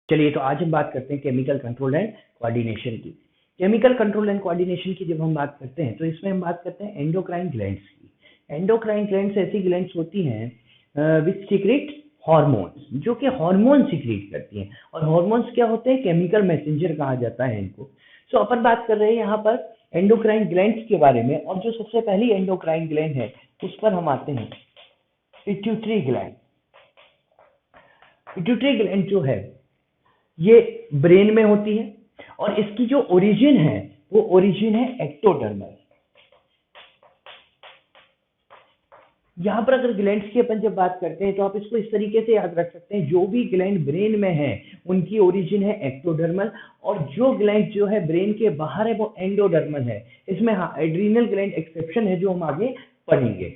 चलिए, तो आज हम बात करते हैं केमिकल कंट्रोल एंड कोऑर्डिनेशन की। केमिकल कंट्रोल एंड कोऑर्डिनेशन की जब हम बात करते हैं तो इसमें हम बात करते हैं एंडोक्राइन ग्लैंड्स की। एंडोक्राइन ग्लैंड्स ऐसी ग्लैंड्स होती हैं विच सीक्रेट हार्मोन्स, जो कि हार्मोन सीक्रेट करती हैं। और हार्मोन्स क्या होते हैं? केमिकल मैसेंजर कहा जाता है इनको। सो अपन बात कर रहे हैं यहाँ पर एंडोक्राइन ग्लैंड्स के बारे में, और जो सबसे पहली एंडोक्राइन ग्लैंड है उस पर हम आते हैं, पिट्यूटरी ग्लैंड। पिट्यूटरी ग्लैंड जो है ये ब्रेन में होती है, और इसकी जो ओरिजिन है वो ओरिजिन है एक्टोडर्मल। यहां पर अगर ग्लैंड्स की अपन जब बात करते हैं तो आप इसको इस तरीके से याद रख सकते हैं, जो भी ग्लैंड ब्रेन में है उनकी ओरिजिन है एक्टोडर्मल, और जो ग्लैंड जो है ब्रेन के बाहर है वो एंडोडर्मल है। इसमें हाँ, एड्रीनल ग्लैंड एक्सेप्शन है जो हम आगे पढ़ेंगे।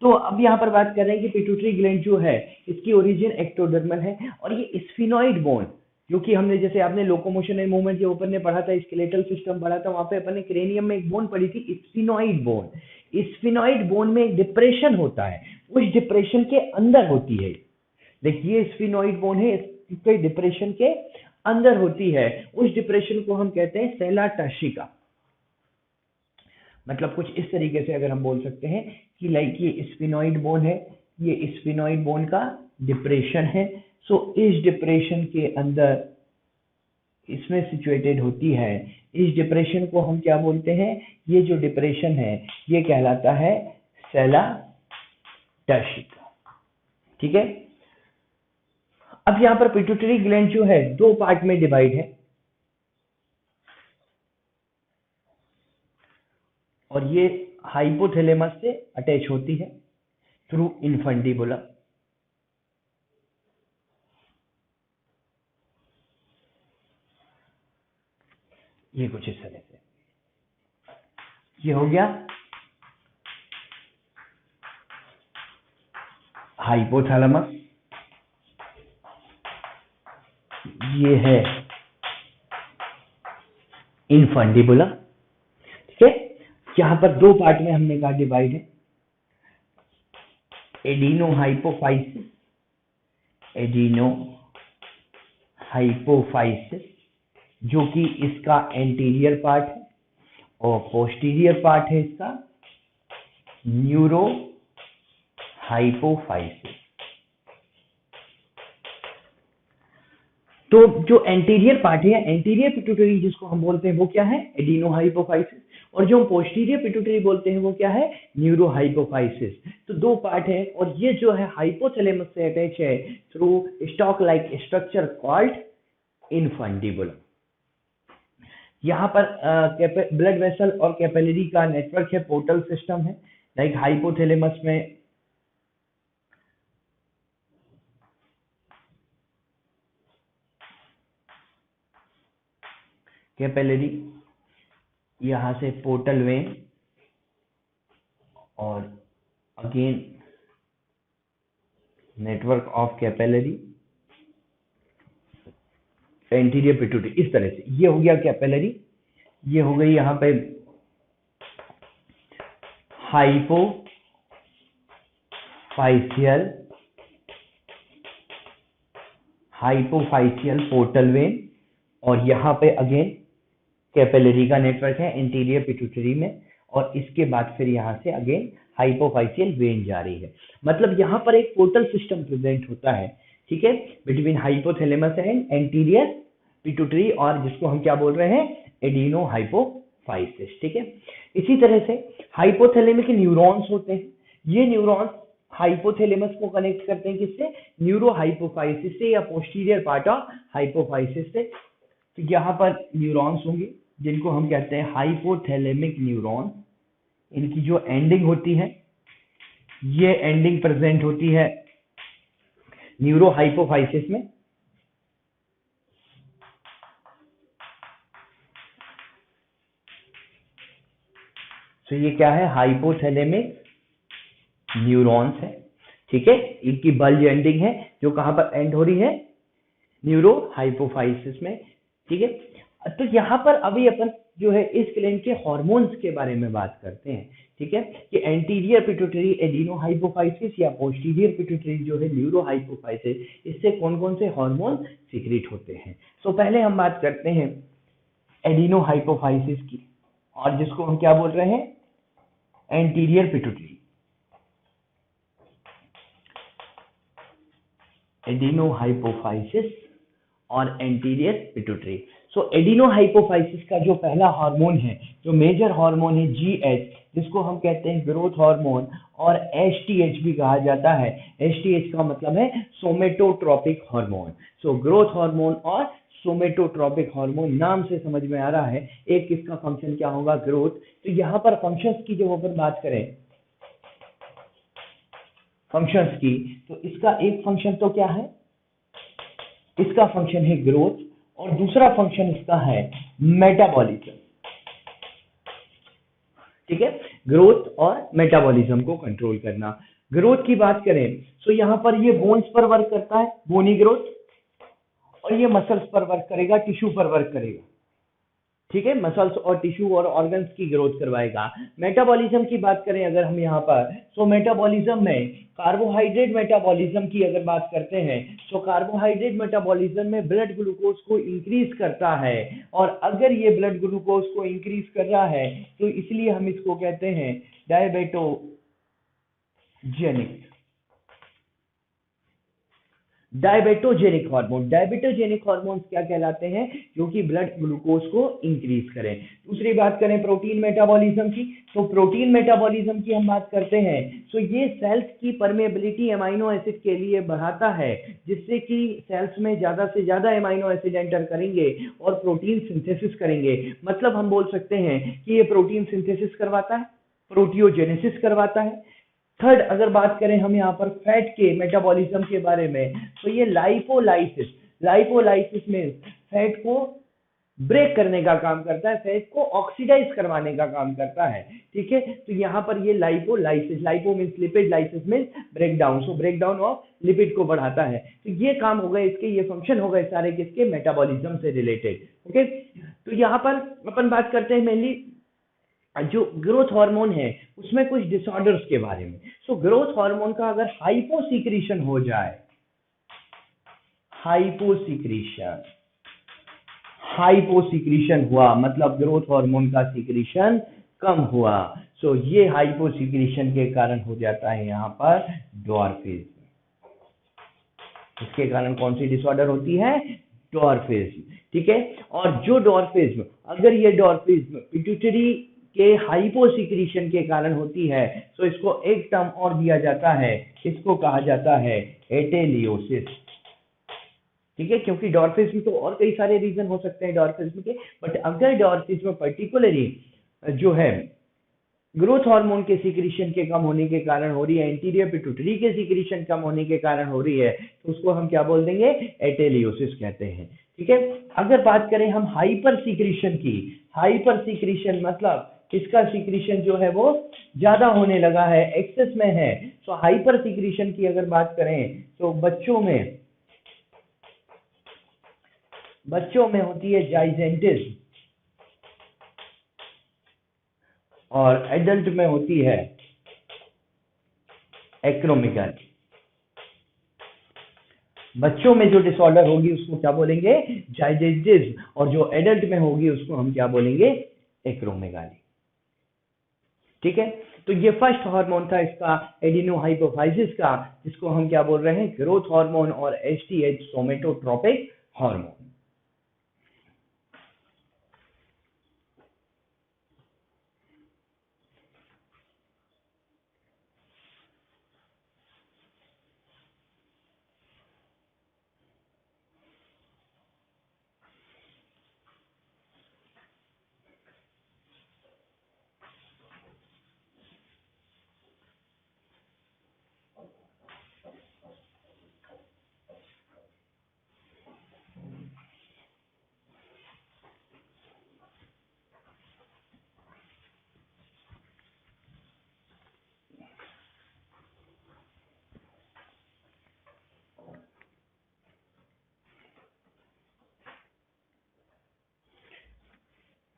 तो अब यहाँ पर बात कर रहे हैं कि पिट्यूटरी ग्लैंड जो है इसकी ओरिजिन एक्टोडर्मल है, और ये स्फिनॉइड बोन, जो कि हमने जैसे आपने लोकोमोशन एंड मूवमेंट के ऊपर ने पढ़ा था, स्केलेटल सिस्टम पढ़ा था, वहां पे अपन ने क्रेनियम में एक बोन पढ़ी थी, स्फिनॉइड बोन। स्फिनॉइड बोन में एक डिप्रेशन होता है, उस डिप्रेशन के अंदर होती है। देखिए, स्फिनॉइड बोन है, इसके डिप्रेशन के अंदर होती है। उस डिप्रेशन को हम कहते हैं सेला टर्शिका। मतलब कुछ इस तरीके से अगर हम बोल सकते हैं कि लाइक ये स्फिनॉइड बोन है, ये स्फिनॉइड बोन का डिप्रेशन है। सो इस डिप्रेशन के अंदर इसमें सिचुएटेड होती है। इस डिप्रेशन को हम क्या बोलते हैं? ये जो डिप्रेशन है ये कहलाता है सेला टर्शिका। ठीक है। अब यहां पर पिट्यूटरी ग्लैंड जो है दो पार्ट में डिवाइड है, और ये हाइपोथैलेमस से अटैच होती है थ्रू इन्फंडिबुलम। ये कुछ इस तरह से, ये हो गया हाइपोथैलेमस, ये है इन्फंडिबुलम। ठीक है। यहां पर दो पार्ट में हमने कहा डिवाइड है, एडिनो हाइपोफाइसिस, एडिनो हाइपोफाइसिस, जो कि इसका एंटीरियर पार्ट है, और पोस्टीरियर पार्ट है इसका न्यूरो हाइपोफाइसिस। तो जो एंटीरियर पार्ट है, एंटीरियर पिट्यूटरी जिसको हम बोलते हैं वो क्या है? Adeno hypophysis. और जो हम पोस्टीरियर पिट्यूटरी बोलते हैं वो क्या है? Neuro hypophysis. तो दो पार्ट है, और ये जो है हाइपोथैलेमस से अटैच है through stock like structure called infundibulum. यहाँ पर ब्लड वेसल और कैपिलरी का नेटवर्क है, पोर्टल सिस्टम है। लाइक हाइपोथैलेमस में कैपिलरी, यहाँ से पोर्टल वेन, और again network of capillary, anterior pituitary. इस तरह से ये हो गया कैपिलरी, ये हो गई यहाँ पे हाइपोफाइशियल पोर्टल वेन, और यहाँ पे अगेन कैपिलरी का नेटवर्क है एंटीरियर पिट्यूटरी में, और इसके बाद फिर यहाँ से अगेन हाइपोफाइशियल वेन जा रही है। मतलब यहाँ पर एक पोर्टल सिस्टम प्रेजेंट होता है, ठीक है, between hypothalamus and anterior pituitary, और जिसको हम क्या बोल रहे हैं? Adeno hypophysis. ठीक है। इसी तरह से हाइपोथैलेमिक न्यूरॉन्स होते हैं। ये न्यूरॉन्स हाइपोथैलेमस को कनेक्ट करते हैं किससे? न्यूरो हाइपोफाइसिस से, या पोस्टीरियर पार्ट ऑफ हाइपोफाइसिस से। तो यहाँ पर न्यूरॉन्स होंगे जिनको हम कहते हैं हाइपोथैलेमिक न्यूरॉन्स। इनकी जो एंडिंग होती है, ये एंडिंग प्रेजेंट होती है न्यूरो हाइपोफाइसिस में। तो ये क्या है? हाइपोथैलेमिक न्यूरॉन्स है। ठीक है। इनकी बल्ज एंडिंग है जो कहां पर एंड हो रही है? न्यूरो हाइपोफाइसिस में। ठीक है। तो यहाँ पर अभी अपन जो है इस ग्लैंड के हार्मोन्स के बारे में बात करते हैं, ठीक है, कि एंटीरियर पिट्यूटरी एडिनोहाइपोफाइसिस या पोस्टीरियर पिट्यूटरी जो है न्यूरोहाइपोफाइसिस, इससे कौन कौन से हार्मोन सीक्रेट होते हैं। तो पहले हम बात करते हैं एडिनोहाइपोफाइसिस की, और जिसको हम क्या बोल रहे हैं, एंटीरियर पिट्यूटरी। एडिनोहाइपोफाइसिस और एंटीरियर पिट्यूटरी। सो एडिनोहाइपोफाइसिस का जो पहला हार्मोन है, जो मेजर हार्मोन है जीएच, जिसको हम कहते हैं ग्रोथ हार्मोन, और एचटीएच भी कहा जाता है। एचटीएच का मतलब है सोमेटोट्रोपिक हार्मोन। सो ग्रोथ हार्मोन और सोमेटोट्रोपिक हार्मोन, नाम से समझ में आ रहा है एक किसका फंक्शन क्या होगा, ग्रोथ। तो यहाँ पर फंक्शंस की जब अपन बात करें, फंक्शंस की, तो इसका एक फंक्शन तो क्या है, इसका फंक्शन है ग्रोथ, और दूसरा फंक्शन इसका है मेटाबॉलिज्म, ठीक है, ग्रोथ और मेटाबॉलिज्म को कंट्रोल करना। ग्रोथ की बात करें तो यहां पर ये बोन्स पर वर्क करता है, बोनी ग्रोथ, और ये मसल्स पर वर्क करेगा, टिश्यू पर वर्क करेगा, ठीक है, मसल्स और टिश्यू और ऑर्गन्स की ग्रोथ करवाएगा। मेटाबॉलिज्म की बात करें अगर हम यहाँ पर, तो मेटाबॉलिज्म में कार्बोहाइड्रेट मेटाबॉलिज्म की अगर बात करते हैं, तो कार्बोहाइड्रेट मेटाबॉलिज्म में ब्लड ग्लूकोज को इंक्रीज करता है, और अगर ये ब्लड ग्लूकोज को इंक्रीज कर रहा है तो इसलिए हम इसको कहते हैं डायबेटोजेनिक, डायबेटोजेनिक हार्मोन। डायबेटोजेनिक हार्मोन्स क्या कहलाते हैं, जो कि ब्लड ग्लूकोज को इंक्रीज करें। दूसरी बात करें प्रोटीन मेटाबॉलिज्म की, तो प्रोटीन मेटाबॉलिज्म की हम बात करते हैं, तो ये सेल्स की परमेबिलिटी अमाइनो एसिड के लिए बढ़ाता है, जिससे कि सेल्स में ज्यादा से ज्यादा अमाइनो एसिड एंटर करेंगे और प्रोटीन सिंथेसिस करेंगे। मतलब हम बोल सकते हैं कि ये प्रोटीन सिंथेसिस करवाता है, प्रोटियोजेनेसिस करवाता है। थर्ड, अगर बात करें हम यहाँ पर फैट के मेटाबॉलिज्म के बारे में, तो ये लाइपोलाइसिस, लाइपोलाइसिस में फैट को ब्रेक करने का काम करता है, फैट को ऑक्सीडाइज करवाने का काम करता है, ठीक है। तो यहाँ पर ये lipolysis, lipo means lipid, lysis means break down, so break down of lipid को बढ़ाता है। तो ये काम हो गए इसके, ये फंक्शन हो गए सारे किसके, मेटाबॉलिज्म से रिलेटेड, ओके। तो यहाँ पर अपन बात करते हैं मेनली जो ग्रोथ हार्मोन है उसमें कुछ डिसऑर्डर्स के बारे में। सो ग्रोथ हार्मोन का अगर हाइपोसीक्रेशन हो जाए, हाइपोसीक्रेशन, हाइपोसीक्रेशन हुआ मतलब ग्रोथ हार्मोन का सीक्रेशन कम हुआ, सो ये हाइपोसीक्रेशन के कारण हो जाता है यहाँ पर डॉर्फिज्म। इसके कारण कौन सी डिसऑर्डर होती है, डॉर्फिज्म, ठीक है। और जो डॉर्फिज्म, अगर ये डॉर्फिज्म पिट्यूटरी के हाइपोसीक्रेशन के कारण होती है, तो इसको एक टर्म और दिया जाता है, इसको कहा जाता है एटेलियोसिस, ठीक है। क्योंकि डॉर्फिज्म तो और कई सारे रीजन हो सकते हैं डॉर्फिज्म के, बट अगर डॉर्फिज्म पर्टिकुलरली जो है ग्रोथ हार्मोन के सीक्रेशन के कम होने के कारण हो रही है, एंटीरियर पिट्यूटरी के सीक्रेशन कम होने के कारण हो रही है, तो उसको हम क्या बोल देंगे, एटेलियोसिस कहते हैं, ठीक है। अगर बात करें हम हाइपर सीक्रेशन की, हाइपर सीक्रेशन मतलब इसका सीक्रेशन जो है वो ज्यादा होने लगा है, एक्सेस में है। तो हाइपर सीक्रेशन की अगर बात करें तो बच्चों में होती है जाइजेंटिस, और एडल्ट में होती है एक्रोमेगाली। बच्चों में जो डिसऑर्डर होगी उसको क्या बोलेंगे, जाइजेंटिस, और जो एडल्ट में होगी उसको हम क्या बोलेंगे, एक्रोमेगाली, ठीक है। तो ये फर्स्ट हार्मोन था इसका एडिनोहाइपोफाइसिस का, जिसको हम क्या बोल रहे हैं, ग्रोथ हार्मोन, और एचटीएच सोमेटोट्रोपिक हार्मोन।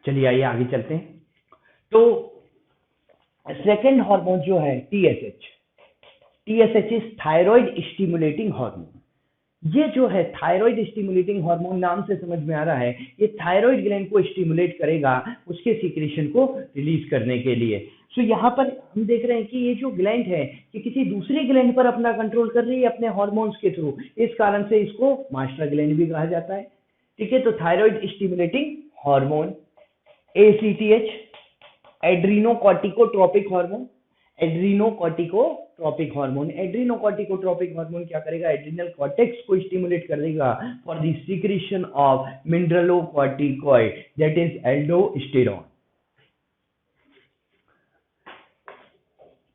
चलिए आइए आगे चलते हैं। तो सेकेंड हार्मोन जो है TSH, TSH is thyroid stimulating hormone. ये जो है थायराइड स्टिमुलेटिंग हार्मोन, नाम से समझ में आ रहा है ये थायराइड ग्लैंड को स्टिमुलेट करेगा उसके सीक्रेशन को रिलीज करने के लिए। सो यहाँ पर हम देख रहे हैं कि ये जो ग्लैंड है ये किसी दूसरे ग्लैंड पर अपना कंट्रोल कर रही है अपने हार्मोन्स के थ्रू, इस कारण से इसको मास्टर ग्लैंड भी कहा जाता है। ठीक है, तो thyroid stimulating hormone ACTH, adrenocorticotropic hormone, adrenocorticotropic hormone. Adrenocorticotropic hormone क्या करेगा, एड्रिनल कॉर्टेक्स को स्टिमुलेट कर देगा for the secretion of mineralocorticoid that is aldosterone.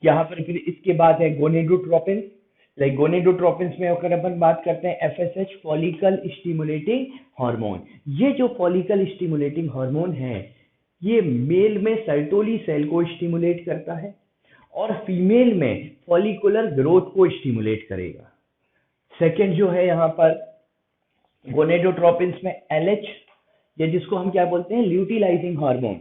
यहाँ पर फिर इसके बाद है गोनेडोट्रोपिन। लाइक गोनेडोट्रोपिन में अगर अपन बात करते हैं एफएसएच, फॉलिकल स्टिमुलेटिंग हार्मोन। ये जो फॉलिकल स्टिमुलेटिंग हार्मोन है ये मेल में सर्टोली सेल को स्टिमुलेट करता है और फीमेल में फॉलिकुलर ग्रोथ को स्टिमुलेट करेगा। सेकेंड जो है यहाँ पर गोनेडोट्रोपिन में एलएच, या जिसको हम क्या बोलते हैं ल्यूटिलाइजिंग हार्मोन,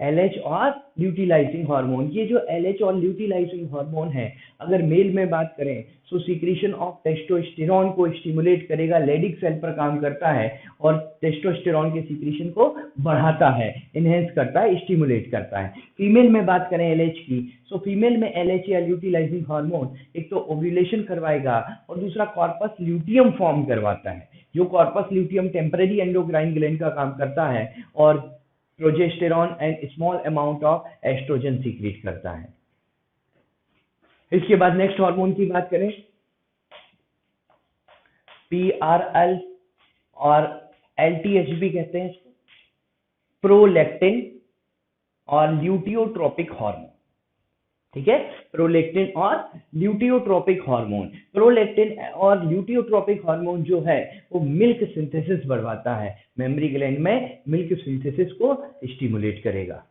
एलएच और ल्यूटिलाइजिंग हार्मोन। ये जो एलएच और ल्यूटिलाइजिंग हार्मोन है अगर मेल में बात करें तो सीक्रेशन ऑफ टेस्टोस्टेरॉन को स्टिमुलेट करेगा, लेडिक सेल पर काम करता है और टेस्टोस्टेरॉन के सीक्रेशन को बढ़ाता है, इनहेंस करता है, स्टिमुलेट करता है। फीमेल में बात करें एलएच की, सो फीमेल में एलएच या ल्यूटिलाइजिंग हार्मोन एक तो ओव्यूलेशन करवाएगा और दूसरा कॉर्पस ल्यूटियम फॉर्म करवाता है। जो corpus luteum temporary endocrine gland का काम करता है और progesterone and small amount of oestrogen secret करता है। इसके बाद नेक्स्ट हार्मोन की बात करें, पीआरएल और एलटीएच भी कहते हैं इसको, प्रोलैक्टिन और ल्यूटियोट्रोपिक हार्मोन। ठीक है, प्रोलैक्टिन और ल्यूटियोट्रोपिक हार्मोन। प्रोलैक्टिन और ल्यूटियोट्रोपिक हार्मोन जो है वो मिल्क सिंथेसिस बढ़वाता है, मेमरी ग्लैंड में मिल्क सिंथेसिस को स्टिमुलेट करेगा।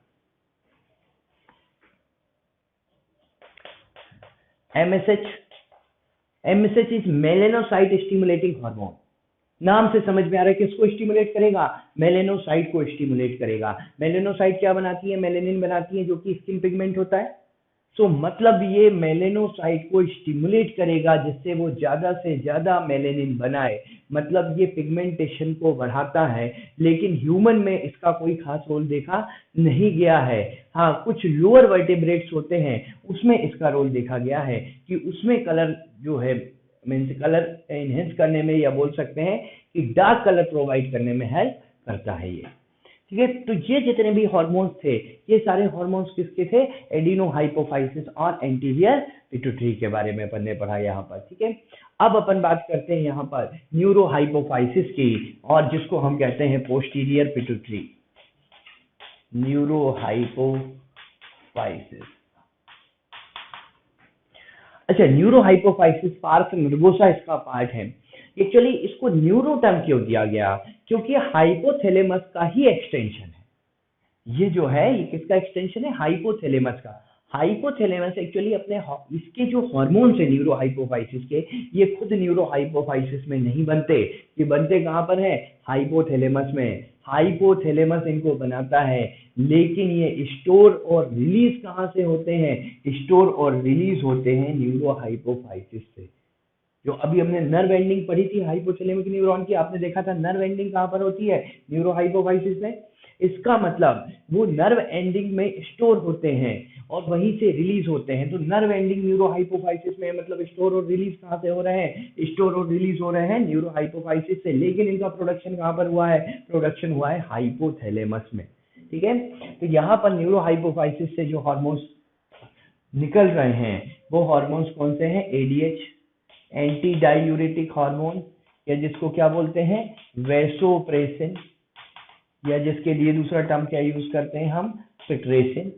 MSH, MSH is melanocyte stimulating hormone. नाम से समझ में आ रहा है किसको स्टिमुलेट करेगा, मेलेनोसाइट को स्टिमुलेट करेगा। मेलेनोसाइट क्या बनाती है, मेलेनिन बनाती है जो कि स्किन पिगमेंट होता है। तो मतलब ये मेलेनोसाइट को स्टिमुलेट करेगा जिससे वो ज्यादा से ज्यादा मेलेनिन बनाए, मतलब ये पिगमेंटेशन को बढ़ाता है। लेकिन ह्यूमन में इसका कोई खास रोल देखा नहीं गया है। हाँ, कुछ लोअर वर्टेब्रेट्स होते हैं उसमें इसका रोल देखा गया है कि उसमें कलर जो है मीन्स कलर एनहेंस करने में, या बोल सकते हैं कि डार्क कलर प्रोवाइड करने में हेल्प करता है ये। ठीक है, तो ये जितने भी हार्मोन्स थे ये सारे हार्मोन्स किसके थे, एडिनोहाइपोफाइसिस और एंटीरियर पिट्यूटरी के बारे में अपन ने पढ़ा यहाँ पर। ठीक है, अब अपन बात करते हैं यहाँ पर न्यूरोहाइपोफाइसिस की, और जिसको हम कहते हैं पोस्टीरियर पिट्यूटरी। न्यूरोहाइपोफाइसिस, अच्छा न्यूरोहाइपोफाइसिस पार्स नर्वोसा इसका पार्ट है। एक्चुअली इसको न्यूरो टर्म क्यों दिया गया, क्योंकि हाइपोथैलेमस का ही एक्सटेंशन है। ये जो है ये किसका एक्सटेंशन है, हाइपोथैलेमस का। हाइपोथैलेमस एक्चुअली अपने इसके जो हार्मोन्स है न्यूरोहाइपोफाइसिस के, ये खुद न्यूरोहाइपोफाइसिस में नहीं बनते, ये बनते कहाँ पर है, हाइपोथैलेमस में। हाइपोथैलेमस इनको बनाता है, लेकिन ये स्टोर और रिलीज कहाँ से होते हैं, स्टोर और रिलीज होते हैं न्यूरोहाइपोफाइसिस से। जो अभी हमने नर्व एंडिंग पढ़ी थी हाइपोथैलेमिक न्यूरॉन की, आपने देखा था नर्व एंडिंग कहाँ पर होती है, न्यूरोहाइपोफाइसिस में। इसका मतलब वो नर्व एंडिंग में स्टोर होते हैं और वहीं से रिलीज होते हैं। तो नर्व एंडिंग न्यूरोहाइपोफाइसिस में मतलब स्टोर और रिलीज कहाँ से हो रहे हैं, स्टोर और रिलीज हो रहे हैं न्यूरोहाइपोफाइसिस से। लेकिन इनका प्रोडक्शन कहाँ पर हुआ है, प्रोडक्शन हुआ है हाइपोथैलेमस में। ठीक है, तो यहाँ पर न्यूरोहाइपोफाइसिस से जो हार्मोन्स निकल रहे हैं वो हार्मोन्स कौन से हैं, एडीएच, एंटी डायूरेटिक हार्मोन, या जिसको क्या बोलते हैं वैसोप्रेसिन, या जिसके लिए दूसरा टर्म क्या यूज करते हैं हम, पिट्रेसिन।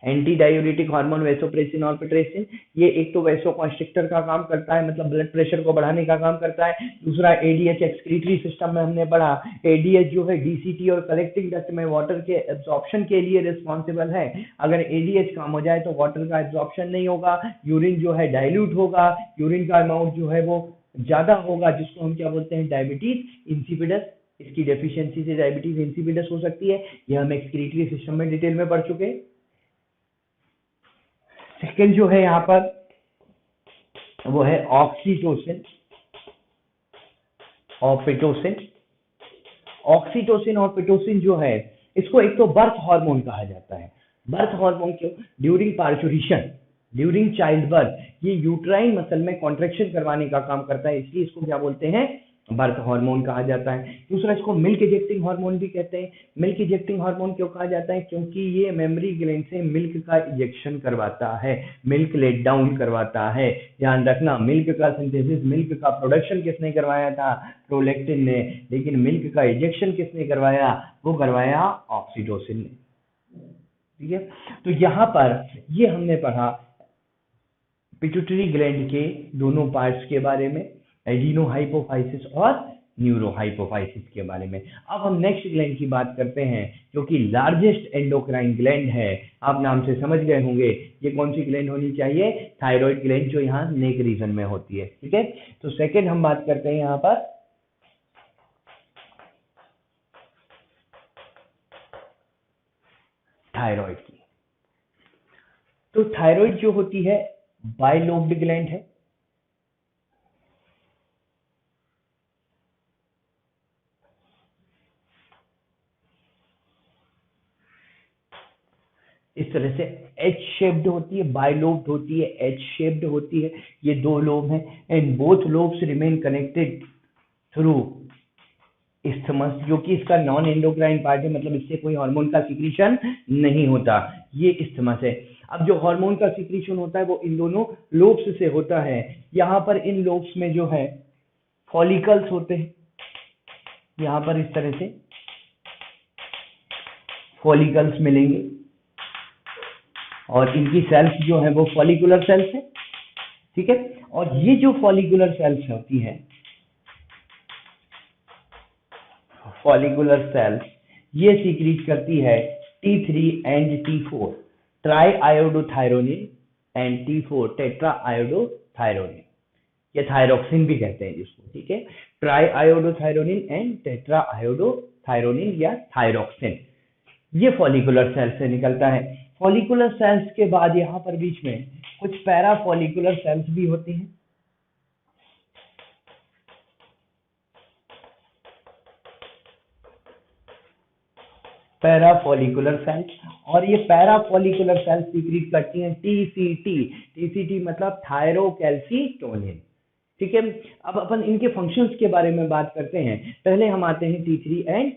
एंटी डायूरेटिक हार्मोन वैसोप्रेसिन और पिट्रेसिन, ये एक तो वैसोकॉन्स्ट्रिक्टर का काम करता है, मतलब ब्लड प्रेशर को बढ़ाने का काम करता है। दूसरा एडीएच एक्सक्रीटरी सिस्टम में हमने पढ़ा, एडीएच जो है डीसीटी और कलेक्टिंग डक्ट में वाटर के एब्जॉर्प्शन के लिए रिस्पॉन्सिबल है। अगर एडीएच कम हो जाए तो वाटर का एब्जॉर्प्शन नहीं होगा, यूरिन जो है डाइल्यूट होगा, यूरिन का अमाउंट जो है वो ज्यादा होगा, जिसको हम क्या बोलते हैं डायबिटीज इंसिपिडस इसकी डेफिशिएंसी से डायबिटीज इंसिपिडस हो सकती है, यह हम एक्सक्रीटरी सिस्टम में डिटेल में पढ़ चुके हैं। सेकेंड जो है यहाँ पर वो है ऑक्सीटोसिन और पिटोसिन। ऑक्सीटोसिन और पिटोसिन जो है इसको एक तो बर्थ हार्मोन कहा जाता है। बर्थ हार्मोन क्यों? During parturition, during child birth ये यूट्राइन मसल में कॉन्ट्रेक्शन करवाने का काम करता है, इसलिए इसको क्या बोलते हैं? बर्थ हार्मोन कहा जाता है। दूसरा इसको मिल्क इजेक्टिंग हार्मोन भी कहते हैं। मिल्क इजेक्टिंग हार्मोन क्यों कहा जाता है? क्योंकि ये मेमरी ग्लैंड से मिल्क का इजेक्शन करवाता है, मिल्क लेट डाउन करवाता है। ध्यान रखना, मिल्क का सिंथेसिस, मिल्क का प्रोडक्शन किसने करवाया था? प्रोलैक्टिन ने। लेकिन मिल्क का इजेक्शन किसने करवाया? वो करवाया ऑक्सीटोसिन ने। ठीक है, तो यहाँ पर ये हमने पढ़ा पिट्यूटरी ग्लैंड के दोनों पार्ट्स के बारे में, एडिनो हाइपोफाइसिस और न्यूरो हाइपोफाइसिस के बारे में। अब हम नेक्स्ट ग्लैंड की बात करते हैं जो कि लार्जेस्ट एंडोक्राइन ग्लैंड है। आप नाम से समझ गए होंगे ये कौन सी ग्लैंड होनी चाहिए? थायराइड ग्लैंड, जो यहाँ नेक रीजन में होती है। ठीक है, तो सेकेंड हम बात करते हैं यहाँ पर थायराइड की। तो थायराइड जो होती है बाइलोब्ड ग्लैंड है। इस तरह से एच शेप्ड होती है, बाइलोब्ड होती है, एच शेप्ड होती है। ये दो लोब हैं and both lobes remain connected through isthmus, जो कि इसका नॉन एंडोक्राइन पार्ट है, मतलब इससे कोई हार्मोन का सिक्रीशन नहीं होता। ये इस्थमस है। अब जो हार्मोन का सिक्रीशन होता है वो इन दोनों लोब्स से होता है। यहाँ पर इन लोब्स में जो है फॉलिकल्स होते हैं, यहाँ पर इस तरह से फॉलिकल्स मिलेंगे और इनकी सेल्स जो है वो फॉलिकुलर सेल्स है। ठीक है, और ये जो फॉलिकुलर सेल्स होती है, फॉलिकुलर सेल्स, ये सीक्रेट करती है T3 and T4 try iodothyronine and T4 tetra iodothyronine, या थायरोक्सिन भी कहते हैं जिसको। ठीक है, try iodothyronine and tetra iodothyronine या थायरोक्सिन, ये फॉलिकुलर सेल्स से निकलता है। फॉलिकुलर सेल्स के बाद यहाँ पर बीच में कुछ पैरा फॉलिकुलर सेल्स भी होती हैं। पैरा फॉलिकुलर सेल्स, और ये पैरा फॉलिकुलर सेल्स सीक्रेट करती हैं टीसीटी। टीसीटी मतलब थायरोकैल्सिटोनिन। ठीक है, अब अपन इनके फंक्शंस के बारे में बात करते हैं। पहले हम आते हैं T3 एंड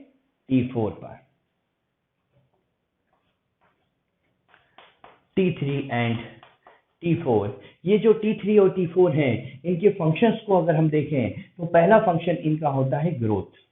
T4 पर। T3 एंड T4, ये जो T3 और T4 हैं, इनके फंक्शंस को अगर हम देखें तो पहला फंक्शन इनका होता है ग्रोथ,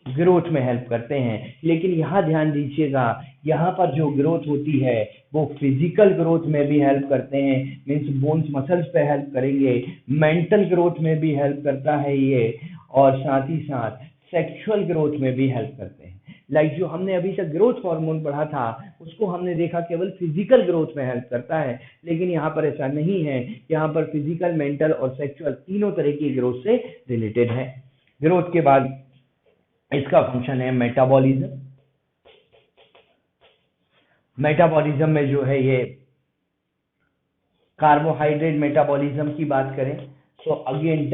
ग्रोथ में हेल्प करते हैं। लेकिन यहाँ ध्यान दीजिएगा, यहाँ पर जो ग्रोथ होती है वो फिजिकल ग्रोथ में भी हेल्प करते हैं, मीन्स बोन्स मसल्स पे हेल्प करेंगे, मेंटल ग्रोथ में भी हेल्प करता है ये, और साथ ही साथ सेक्सुअल ग्रोथ में भी हेल्प करते हैं। लाइक जो हमने अभी तक ग्रोथ हार्मोन पढ़ा था उसको हमने देखा केवल फिजिकल ग्रोथ में हेल्प करता है, लेकिन यहाँ पर ऐसा नहीं है। यहाँ पर फिजिकल, मेंटल और सेक्सुअल तीनों तरह की ग्रोथ से रिलेटेड है। ग्रोथ के बाद इसका फंक्शन है मेटाबॉलिज्म। मेटाबॉलिज्म में जो है ये कार्बोहाइड्रेट मेटाबॉलिज्म की बात करें तो अगेन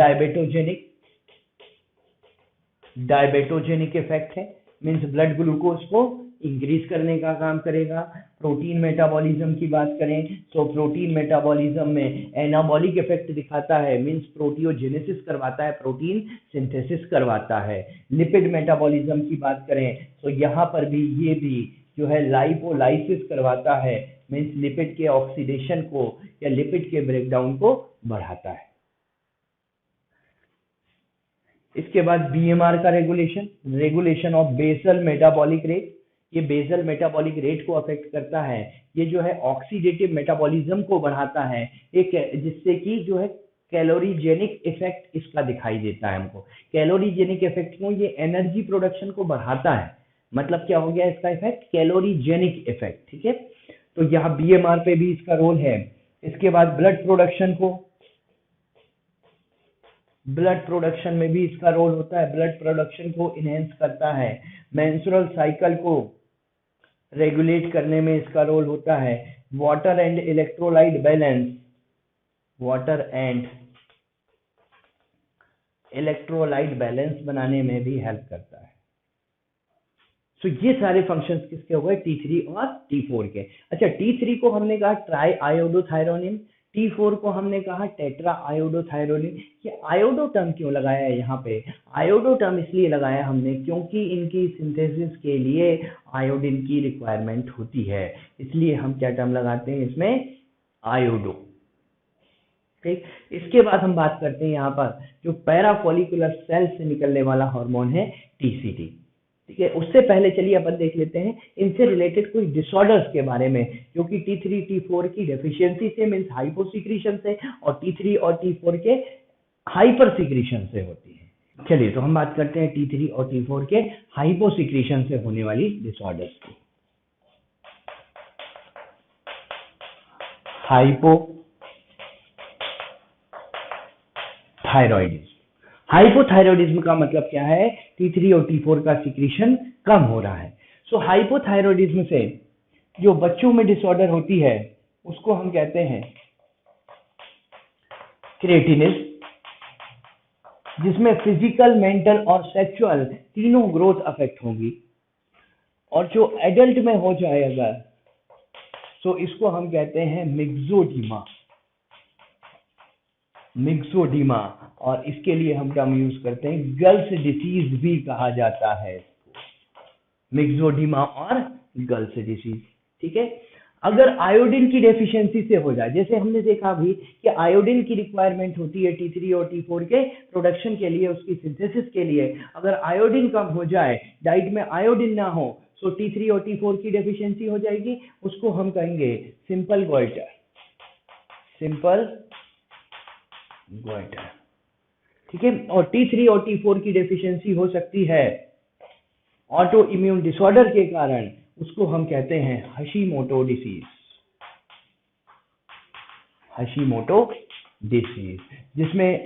डायबेटोजेनिक इफेक्ट है, मीन्स ब्लड ग्लूकोज को इंक्रीज करने का काम करेगा। प्रोटीन मेटाबॉलिज्म की बात करें तो प्रोटीन मेटाबॉलिज्म में एनाबॉलिक इफेक्ट दिखाता है, मींस प्रोटियोजेनेसिस करवाता है, प्रोटीन सिंथेसिस करवाता है। लिपिड मेटाबॉलिज्म की बात करें तो यहाँ पर भी ये भी जो है लाइपोलाइसिस करवाता है, मींस लिपिड के ऑक्सीडेशन को या लिपिड के ब्रेकडाउन को बढ़ाता है। इसके बाद बीएमआर का regulation of basal metabolic rate, ये बेसल मेटाबॉलिक रेट को अफेक्ट करता है। ये जो है ऑक्सीडेटिव मेटाबॉलिज्म को बढ़ाता है, एक जिससे कि जो है कैलोरीजेनिक इफेक्ट इसका दिखाई देता है हमको। कैलोरीजेनिक इफेक्ट को, ये एनर्जी प्रोडक्शन को बढ़ाता है, मतलब क्या हो गया इसका इफेक्ट? कैलोरीजेनिक इफेक्ट। ठीक है, तो यहाँ बीएमआर पे भी इसका रोल है। इसके बाद ब्लड प्रोडक्शन को ब्लड प्रोडक्शन में भी इसका रोल होता है, ब्लड प्रोडक्शन को इनहेंस करता है, मेंस्ट्रुअल साइकिल को रेगुलेट करने में इसका रोल होता है, water and electrolyte balance, water and electrolyte balance बनाने में भी हेल्प करता है। सो ये सारे फंक्शंस किसके हो गए, T3 और T4 के। अच्छा, T3 को हमने कहा ट्राई आयोडोथायरोनिन, T4 को हमने कहा टेट्रा आयोडोथायरोनिन। ये आयोडो टर्म क्यों लगाया है यहाँ पे? आयोडो टर्म इसलिए लगाया हमने क्योंकि इनकी सिंथेसिस के लिए आयोडीन की रिक्वायरमेंट होती है, इसलिए हम क्या टर्म लगाते हैं इसमें, आयोडो। ठीक, इसके बाद हम बात करते हैं यहाँ पर जो पैराफॉलिकुलर सेल से निकलने वाला हार्मोन है TCT। ठीक है, उससे पहले चलिए अपन देख लेते हैं इनसे रिलेटेड कुछ डिसऑर्डर्स के बारे में जो कि T3 T4 की डेफिशिएंसी से मींस हाइपोसिक्रीशन से और T3 और T4 के हाइपर सिक्रीशन से होती है। चलिए तो हम बात करते हैं T3 और T4 के हाइपोसिक्रीशन से होने वाली डिसऑर्डर्स की। हाइपोथायरॉइडिज्म, हाइपोथायरॉइडिज्म का मतलब क्या है, T3 और T4 का सिक्रीशन कम हो रहा है। सो हाइपोथायरॉइडिज्म से जो बच्चों में डिसऑर्डर होती है उसको हम कहते हैं क्रिएटिनिज्म, जिसमें फिजिकल, मेंटल और सेक्सुअल तीनों ग्रोथ अफेक्ट होंगी। और जो एडल्ट में हो जाए अगर, तो इसको हम कहते हैं मिक्सोडीमा, मिक्सोडीमा। और इसके लिए हम टर्म यूज करते हैं गर्ल्स डिसीज भी कहा जाता है, मिक्सोडीमा और गर्ल्स डिसीज। ठीक है, अगर आयोडीन की डेफिशिएंसी से हो जाए, जैसे हमने देखा अभी कि आयोडीन की रिक्वायरमेंट होती है T3 और T4 के प्रोडक्शन के लिए, उसकी सिंथेसिस के लिए, अगर आयोडीन कम हो जाए, डाइट में आयोडीन ना हो, तो T3 और T4 की डेफिशिएंसी हो जाएगी, उसको हम कहेंगे सिंपल गोइटर, सिंपल गोइटर। ठीक है, और T3 और T4 की डेफिशिएंसी हो सकती है ऑटो इम्यून डिसऑर्डर के कारण, उसको हम कहते हैं हशीमोटो डिसीज, हशीमोटो डिसीज, जिसमें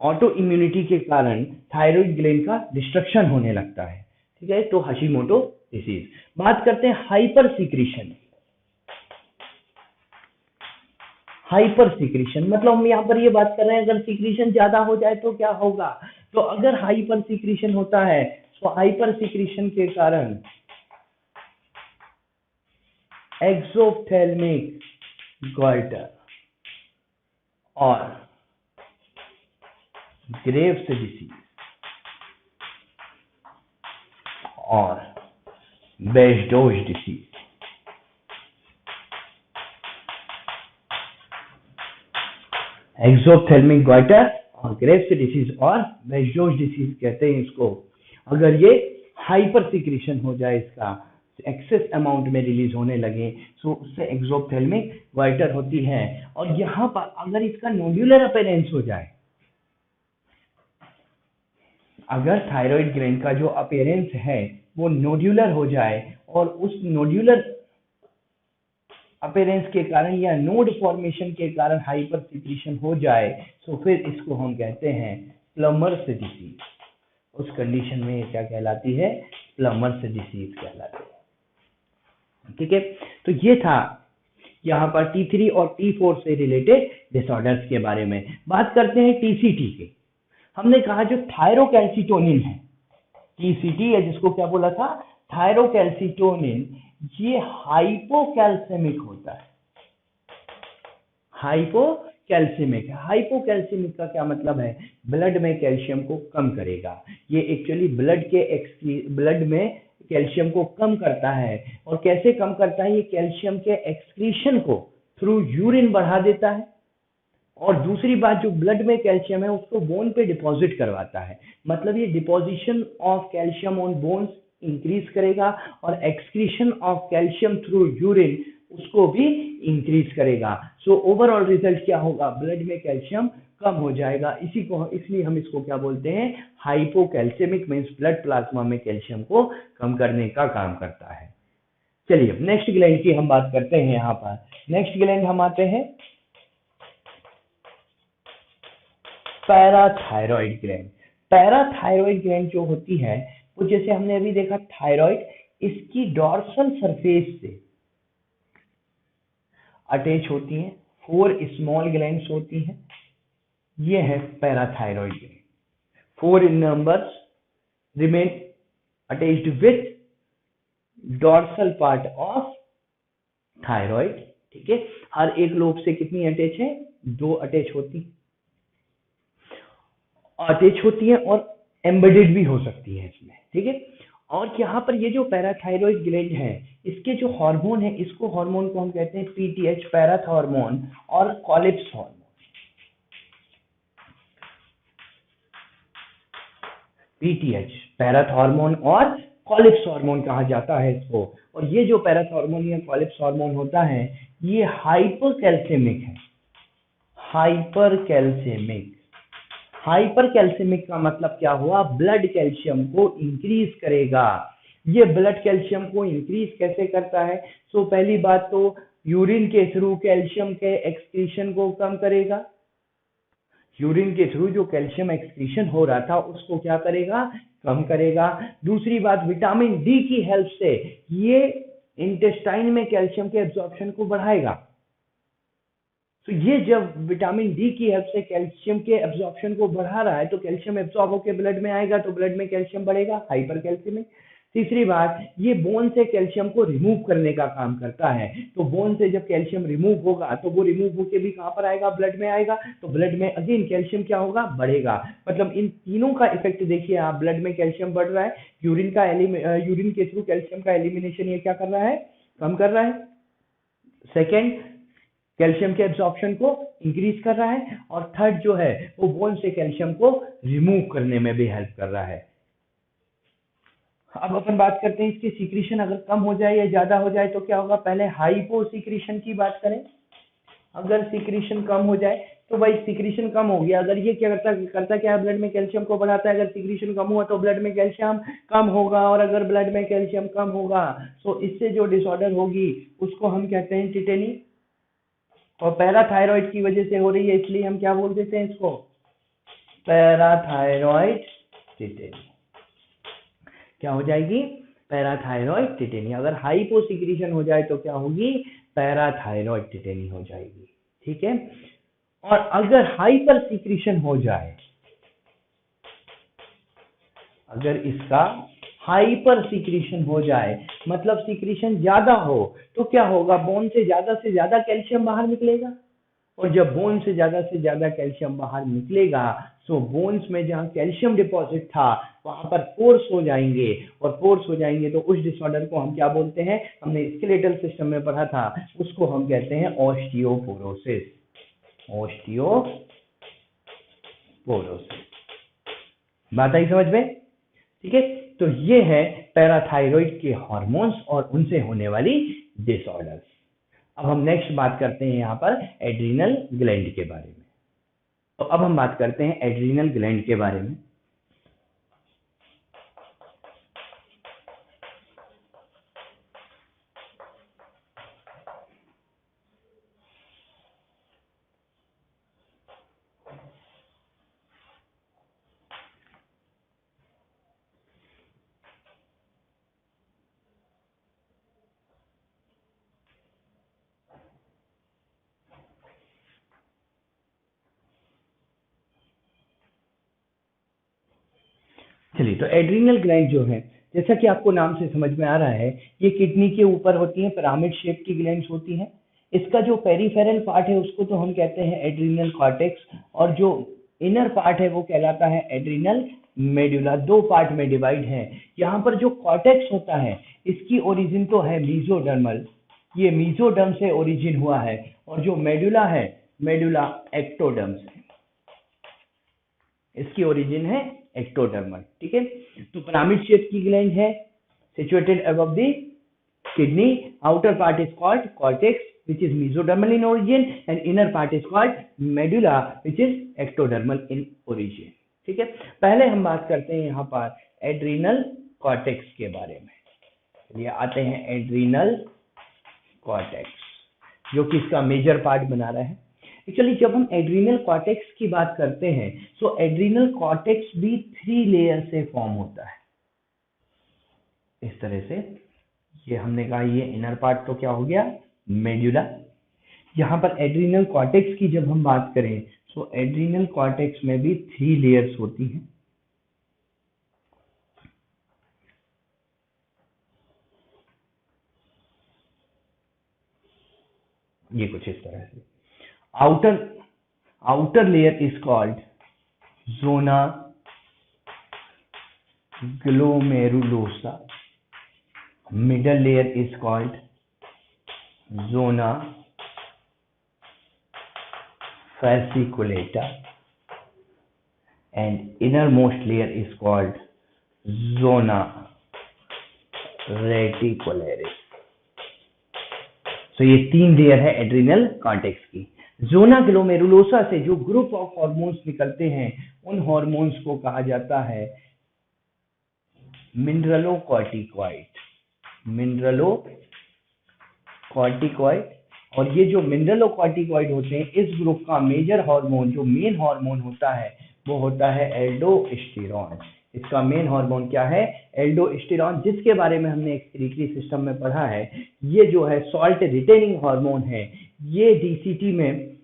ऑटो इम्यूनिटी के कारण थायराइड ग्लैंड का डिस्ट्रक्शन होने लगता है। ठीक है, तो हशीमोटो डिसीज। बात करते हैं हाइपर सिक्रीशन। हाइपर सिक्रीशन मतलब हम यहाँ पर ये बात कर रहे हैं अगर सिक्रीशन ज्यादा हो जाए तो क्या होगा, तो अगर हाइपर सिक्रीशन होता है तो हाइपर सिक्रीशन के कारण एक्सोप्थेल्मिक गॉइटर और ग्रेव्स डिसीज और बेजोस डिसीज, एक्सोप्थेल्मिक गॉइटर और ग्रेव्स डिसीज और बेजोस डिसीज कहते हैं इसको। अगर ये हाइपर सिक्रीशन हो जाए, इसका एक्सेस अमाउंट में रिलीज होने लगे, तो उससे एक्सोप्थेल्मिक गॉइटर होती है। और यहाँ पर अगर इसका नोड्यूलर अपीयरेंस हो जाए, अगर थायराइड ग्लैंड का जो अपीयरेंस है वो नोड्यूलर हो जाए और उस नोड्यूलर अपीयरेंस के कारण या नोड फॉर्मेशन के कारण हाइपर सिक्रीशन हो जाए, तो फिर इसको हम कहते हैं प्लमर्स डिसीज। उस कंडीशन में ये क्या कहलाती है, प्लमर्स डिसीज कहलाती है। ठीक है, तो ये था यहाँ पर T3 और T4 से रिलेटेड डिसऑर्डर्स के बारे में। बात करते हैं TCT के। हमने कहा जो थायरोकैल्सिटोनिन है, TCT है जिसको क्या बोला था, थायरोकैल्सिटोनिन, ये हाइपोकैल्सेमिक होता है, हाइपोकैल्सेमिक है। हाइपोकैल्सेमिक का क्या मतलब है, ब्लड में कैल्शियम को कम करेगा। ये एक्चुअली ब्लड में कैल्शियम को कम करता है। और कैसे कम करता है, ये कैल्शियम के एक्सक्रीशन को थ्रू यूरिन बढ़ा देता है। और दूसरी बात, जो ब्लड में कैल्शियम है उसको बोन पे डिपॉजिट करवाता है, मतलब ये deposition of calcium on bones increase करेगा और excretion of calcium through urine उसको भी इंक्रीज करेगा। सो ओवरऑल रिजल्ट क्या होगा, ब्लड में कैल्शियम कम हो जाएगा। इसलिए हम इसको क्या बोलते हैं, हाइपोकैल्सेमिक, मींस ब्लड प्लाज्मा में कैल्शियम को कम करने का काम करता है। चलिए नेक्स्ट ग्लैंड की हम बात करते हैं। यहाँ पर नेक्स्ट ग्लैंड हम आते हैं पैराथायरॉइड ग्लैंड। पैराथायरॉइड ग्लैंड जो होती है वो जैसे हमने अभी देखा थायराइड, इसकी डॉर्सल सरफेस से अटैच होती हैं, 4 स्मॉल ग्लैंड्स होती हैं, ये है parathyroid gland. 4 in numbers remain attached with dorsal part of thyroid, ठीक है। हर एक लोब से कितनी अटैच है? 2 अटैच होती है और एम्बेडेड भी हो सकती है इसमें, ठीक है। और यहाँ पर ये जो पैराथायरॉइड ग्लैंड है, इसके जो हार्मोन है, इसको हार्मोन को हम कहते हैं पीटीएच, पैराथ हार्मोन, और कॉलिप्स हार्मोन। पीटीएच पैराथ हार्मोन और कॉलिप्स हार्मोन कहा जाता है इसको। और ये जो पैराथ हार्मोन या कॉलिप्स हार्मोन होता है, ये हाइपरकैल्सेमिक है। हाइपरकैल्सेमिक का मतलब क्या हुआ? ब्लड कैल्शियम को इंक्रीज करेगा। ये ब्लड कैल्शियम को इंक्रीज कैसे करता है? तो पहली बात तो यूरिन के थ्रू कैल्शियम के एक्सक्रीशन को कम करेगा। यूरिन के थ्रू जो कैल्शियम एक्सक्रीशन हो रहा था उसको क्या करेगा? कम करेगा। दूसरी बात, विटामिन डी की हेल्प से ये इंटेस्टाइन में कैल्शियम के एब्जॉर्प्शन को बढ़ाएगा। तो ये जब विटामिन डी की हेल्प से कैल्शियम के एब्जॉर्प्शन को बढ़ा रहा है, तो कैल्शियम एब्जॉर्ब होकर ब्लड में आएगा, तो ब्लड में कैल्शियम बढ़ेगा, हाइपरकैल्सीमिक। तीसरी बात, ये बोन से कैल्शियम को रिमूव करने का काम करता है। तो बोन से जब कैल्शियम रिमूव होगा तो वो रिमूव होके भी कहाँ पर आएगा? ब्लड में आएगा। तो ब्लड में अगेन कैल्शियम क्या होगा? बढ़ेगा। मतलब इन तीनों का इफेक्ट देखिए आप, ब्लड में कैल्शियम बढ़ रहा है, यूरिन के थ्रू कैल्शियम का एलिमिनेशन ये क्या कर रहा है? कम कर रहा है। सेकेंड, कैल्शियम के एब्जॉर्प्शन को इंक्रीज कर रहा है। और थर्ड जो है वो बोन से कैल्शियम को रिमूव करने में भी हेल्प कर रहा है। अब अपन बात करते हैं इसकी सीक्रेशन अगर कम हो जाए या ज्यादा हो जाए तो क्या होगा? पहले हाइपो सीक्रेशन की बात करें। अगर सीक्रेशन कम हो जाए तो भाई सीक्रेशन कम हो गया, अगर ये क्या करता क्या है? ब्लड में कैल्शियम को बढ़ाता है। अगर सीक्रेशन कम हुआ तो ब्लड में कैल्शियम कम होगा, और अगर ब्लड में कैल्शियम कम होगा तो इससे जो डिसऑर्डर होगी उसको हम कहते हैं टिटेनी। और पैराथायरॉइड की वजह से हो रही है, इसलिए हम क्या बोल देते हैं इसको? Parathyroid tetany. क्या हो जाएगी? Parathyroid tetani. अगर हाइपोसिक्रेशन हो जाए तो क्या होगी? पैराथायरॉइड टिटेनी हो जाएगी, ठीक है। और अगर हाइपर सीक्रेशन हो जाए, अगर इसका हाइपर सीक्रेशन हो जाए मतलब सीक्रेशन ज्यादा हो, तो क्या होगा? बोन से ज्यादा कैल्शियम बाहर निकलेगा। और जब बोन से ज्यादा कैल्शियम बाहर निकलेगा तो बोन्स में जहां कैल्शियम डिपॉजिट था वहां पर पोर्स हो जाएंगे, और पोर्स हो जाएंगे तो उस डिसऑर्डर को हम क्या बोलते हैं? हमने स्केलेटल सिस्टम में पढ़ा था, उसको हम कहते हैं ऑस्टियोपोरोसिस। बात आई समझ में? ठीक है। तो ये है पैराथायरॉइड के हार्मोन्स और उनसे होने वाली डिसऑर्डर्स। अब हम नेक्स्ट बात करते हैं यहाँ पर एड्रीनल ग्लैंड के बारे में। तो अब हम बात करते हैं एड्रीनल ग्लैंड के बारे में। चलिए, तो एड्रीनल ग्लैंड जो है, जैसा कि आपको नाम से समझ में आ रहा है, ये किडनी के ऊपर होती हैं, पिरामिड शेप की ग्लैंड्स होती हैं। इसका जो पेरिफेरल पार्ट है उसको तो हम कहते हैं एड्रीनल कॉर्टेक्स, और जो इनर पार्ट है वो कहलाता है एड्रीनल मेडुला। 2 पार्ट में डिवाइड है। यहाँ पर जो कॉर्टेक्स होता है इसकी ओरिजिन तो है मीजोडर्मल, ये मीजोडर्म से ओरिजिन हुआ है। और जो मेडुला है, मेडुला एक्टोडर्म से, इसकी ओरिजिन है एक्टोडर्मल, ठीक है। तो पिरामिड शेप की ग्लैंड है, situated above the kidney. Outer part is called cortex which is mesodermal in origin, and inner part is called medulla which is ectodermal in origin, ठीक है। पहले हम बात करते हैं यहाँ पर एड्रीनल कॉर्टेक्स के बारे में। ये आते हैं एड्रीनल कॉर्टेक्स, जो कि इसका मेजर पार्ट बना रहा है। एक्चुअली जब हम एड्रीनल कॉर्टेक्स की बात करते हैं तो एड्रीनल कॉर्टेक्स भी 3 लेयर से फॉर्म होता है इस तरह से। ये हमने कहा ये इनर पार्ट तो क्या हो गया, मेड्यूला। यहाँ पर एड्रीनल कॉर्टेक्स की जब हम बात करें तो एड्रीनल कॉर्टेक्स में भी 3 लेयर्स होती हैं। ये कुछ इस तरह से। Outer layer is called zona glomerulosa, middle layer is called zona fasciculata and innermost layer is called zona reticularis। तो ये 3 लेयर है एड्रिनल कॉर्टेक्स की। जोना ग्लोमेरुलोसा से जो ग्रुप ऑफ हार्मोन्स निकलते हैं उन हार्मोन्स को कहा जाता है मिनरलोकॉर्टिकॉइड। और ये जो मिनरलोकॉर्टिकॉइड होते हैं इस ग्रुप का मेजर हार्मोन, जो मेन हार्मोन होता है वो होता है एल्डोस्टेरॉन। इसका मेन हार्मोन क्या है, एल्डोस्टेरॉन, जिसके बारे में हमने एक्सक्रीटरी सिस्टम में पढ़ा है। ये जो है सॉल्ट रिटेनिंग हार्मोन है। ये डीसीटी में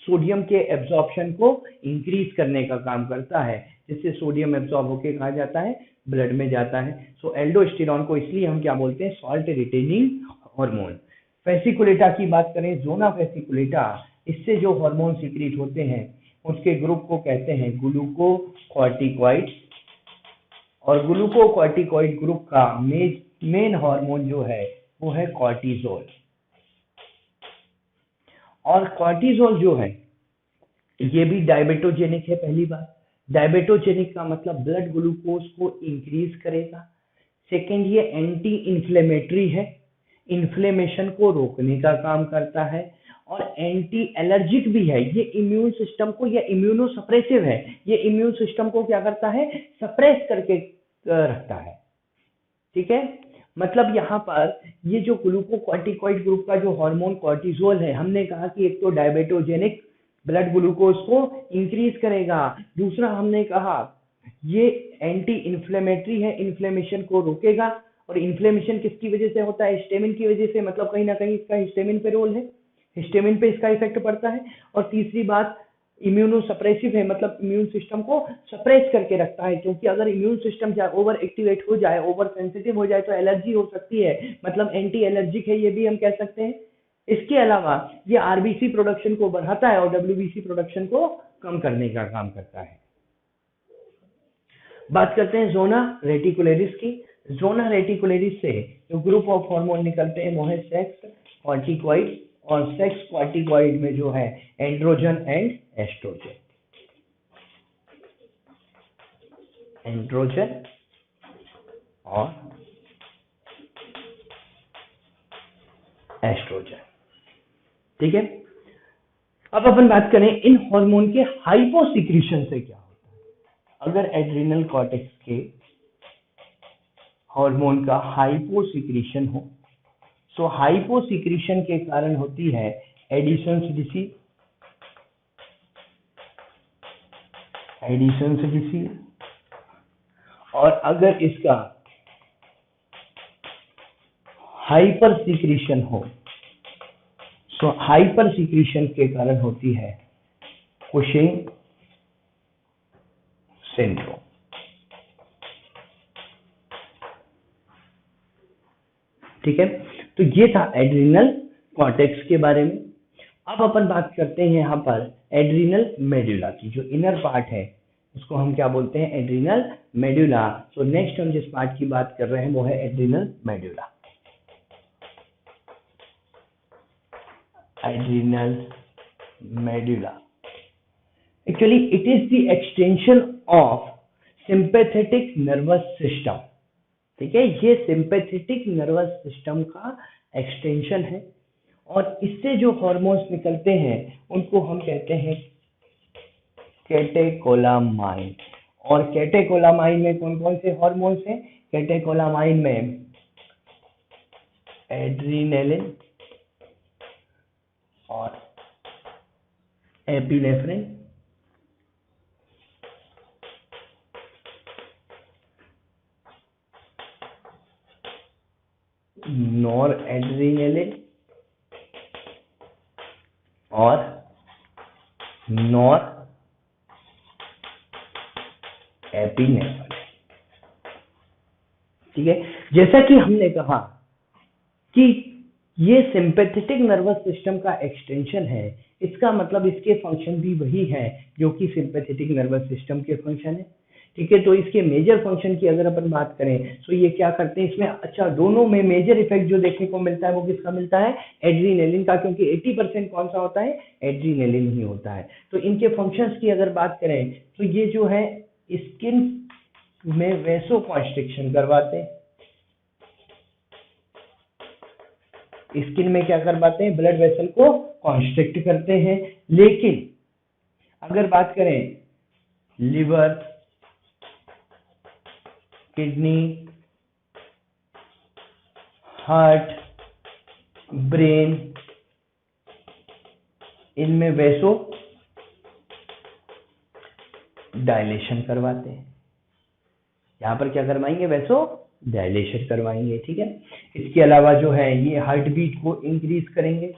सोडियम के एब्जॉर्प्शन को इंक्रीज करने का काम करता है, जिससे सोडियम एब्जॉर्ब होकर कहा जाता है ब्लड में जाता है। सो एल्डोस्टेरॉन को इसलिए हम क्या बोलते हैं, सॉल्ट रिटेनिंग हार्मोन। फेसिकुलेटा की बात करें, जोना फेसिकुलेटा, इससे जो हार्मोन सीक्रेट होते हैं उसके ग्रुप को कहते हैं ग्लूकोकॉर्टिकॉइड। और ग्लूकोकॉर्टिकॉइड ग्रुप का मेन हार्मोन जो है वो है कॉर्टिजोल। और कॉर्टिजोल जो है ये भी डायबेटोजेनिक है। पहली बात, डायबेटोजेनिक का मतलब ब्लड ग्लूकोज को इंक्रीज करेगा। सेकेंड, ये एंटी इन्फ्लेमेटरी है, इन्फ्लेमेशन को रोकने का काम करता है। और एंटी एलर्जिक भी है। ये इम्यून सिस्टम को, ये इम्यूनो सप्रेसिव है, ये इम्यून सिस्टम को क्या करता है, सप्रेस करके रखता है। ठीक है, मतलब यहाँ पर ये जो ग्लूकोकॉर्टिकॉइड ग्रुप का जो हार्मोन कॉर्टिजोल है, हमने कहा कि एक तो डायबेटोजेनिक, ब्लड ग्लूकोज को इंक्रीज करेगा। दूसरा हमने कहा ये एंटी इन्फ्लेमेटरी है, इन्फ्लेमेशन को रोकेगा। और इन्फ्लेमेशन किसकी वजह से होता है, हिस्टामिन की वजह से, मतलब कहीं ना कहीं इसका हिस्टामिन पे रोल है, हिस्टामिन पे इसका इफेक्ट पड़ता है। और तीसरी बात, इम्यूनो सप्रेसिव है, मतलब इम्यून सिस्टम को सप्रेस करके रखता है, क्योंकि अगर इम्यून सिस्टम ओवर एक्टिवेट हो जाए, ओवर सेंसिटिव हो जाए तो एलर्जी हो सकती है, मतलब एंटी एलर्जिक है, ये भी हम कह सकते हैं। इसके अलावा ये आरबीसी प्रोडक्शन को बढ़ाता है और डब्ल्यूबीसी प्रोडक्शन को कम करने का काम करता है। बात करते हैं जोना रेटिकुलरिस की। जोना रेटिकुलरिस से जो ग्रुप ऑफ हार्मोन निकलते हैं वो है सेक्स कॉर्टिकॉइड। और सेक्स कॉर्टिकॉइड में जो है एंड्रोजन एंड एस्ट्रोजन। एंड्रोजन और एस्ट्रोजन। ठीक है, अब अपन बात करें इन हार्मोन के हाइपोसिक्रीशन से क्या होता है। अगर एड्रिनल कॉर्टेक्स के हार्मोन का हाइपोसिक्रीशन हो, सो हाइपोसिक्रीशन के कारण होती है एडिशंस डिसीज, और अगर इसका हाइपर सिक्रीशन हो, सो हाइपर सिक्रीशन के कारण होती है कुशिंग सिंड्रोम। ठीक है, तो ये था एड्रिनल कॉर्टेक्स के बारे में। अब अपन बात करते हैं यहाँ पर एड्रिनल मेडुला की। जो इनर पार्ट है उसको हम क्या बोलते हैं, एड्रिनल मेडुला। तो नेक्स्ट हम जिस पार्ट की बात कर रहे हैं वो है adrenal medulla. Adrenal medulla actually it is the extension of sympathetic nervous system. ठीक है, ये सिंपैथेटिक नर्वस सिस्टम का एक्सटेंशन है। और इससे जो हार्मोन्स निकलते हैं उनको हम कहते हैं कैटेकोलामाइन। और कैटेकोलामाइन में कौन कौन से हार्मोन्स हैं, कैटेकोलामाइन में एड्रिनेलिन और एपिनेफ्रिन, नॉर एड्रेनालिन और नॉर एपिनेफ्रिन। ठीक है, जैसा कि हमने कहा कि ये सिंपैथेटिक नर्वस सिस्टम का एक्सटेंशन है, इसका मतलब इसके फंक्शन भी वही है जो कि सिंपैथेटिक नर्वस सिस्टम के फंक्शन है। ठीक है, तो इसके मेजर फंक्शन की अगर अपन बात करें तो ये क्या करते हैं इसमें, अच्छा दोनों में मेजर इफेक्ट जो देखने को मिलता है वो किसका मिलता है, एड्रीनेलिन का, क्योंकि 80% कौन सा होता है, एड्रीनेलिन ही होता है। तो इनके फंक्शंस की अगर बात करें तो ये जो है स्किन में वैसो कॉन्स्ट्रिक्शन करवाते हैं, स्किन में क्या करवाते हैं, ब्लड वेसल को कॉन्स्ट्रिक्ट करते हैं। लेकिन अगर बात करें लिवर, किडनी, हार्ट, ब्रेन, इनमें वैसो डायलेशन करवाते हैं। यहां पर क्या करवाएंगे, वैसो डायलेशन करवाएंगे। ठीक है, इसके अलावा जो है ये हार्ट बीट को इंक्रीज करेंगे,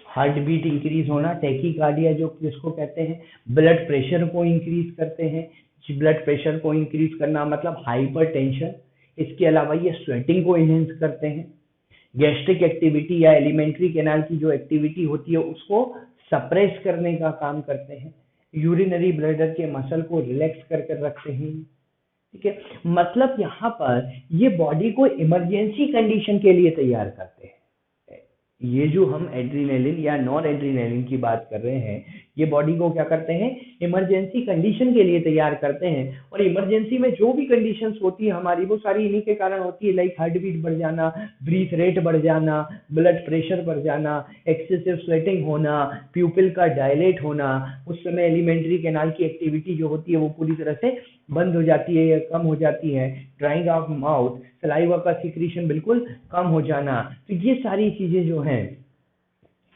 हार्ट बीट इंक्रीज होना, टैकीकार्डिया जो किसको कहते हैं, ब्लड प्रेशर को इंक्रीज करते हैं, ब्लड प्रेशर को इंक्रीज करना मतलब हाइपरटेंशन। इसके अलावा ये स्वेटिंग को इनहेंस करते हैं, गैस्ट्रिक एक्टिविटी या एलिमेंट्री कैनाल की जो एक्टिविटी होती है उसको सप्रेस करने का काम करते हैं, यूरिनरी ब्लैडर के मसल को रिलैक्स कर रखते हैं। ठीक है, मतलब यहाँ पर ये बॉडी को इमरजेंसी कंडीशन के लिए तैयार करते हैं। ये जो हम एड्रीनेलिन या नॉन एड्रीनेलिन की बात कर रहे हैं, ये बॉडी को क्या करते हैं, इमरजेंसी कंडीशन के लिए तैयार करते हैं। और इमरजेंसी में जो भी कंडीशंस होती है हमारी, वो सारी इन्हीं के कारण होती है, लाइक हार्ट बीट बढ़ जाना, ब्रीथ रेट बढ़ जाना, ब्लड प्रेशर बढ़ जाना, एक्सेसिव स्वेटिंग होना, प्यूपिल का डायलेट होना। उस समय एलिमेंट्री कैनाल की एक्टिविटी जो होती है वो पूरी तरह से बंद हो जाती है या कम हो जाती है, ड्राइंग ऑफ माउथ, सलाइवा का सिक्रीशन बिल्कुल कम हो जाना। तो ये सारी चीजें जो हैं,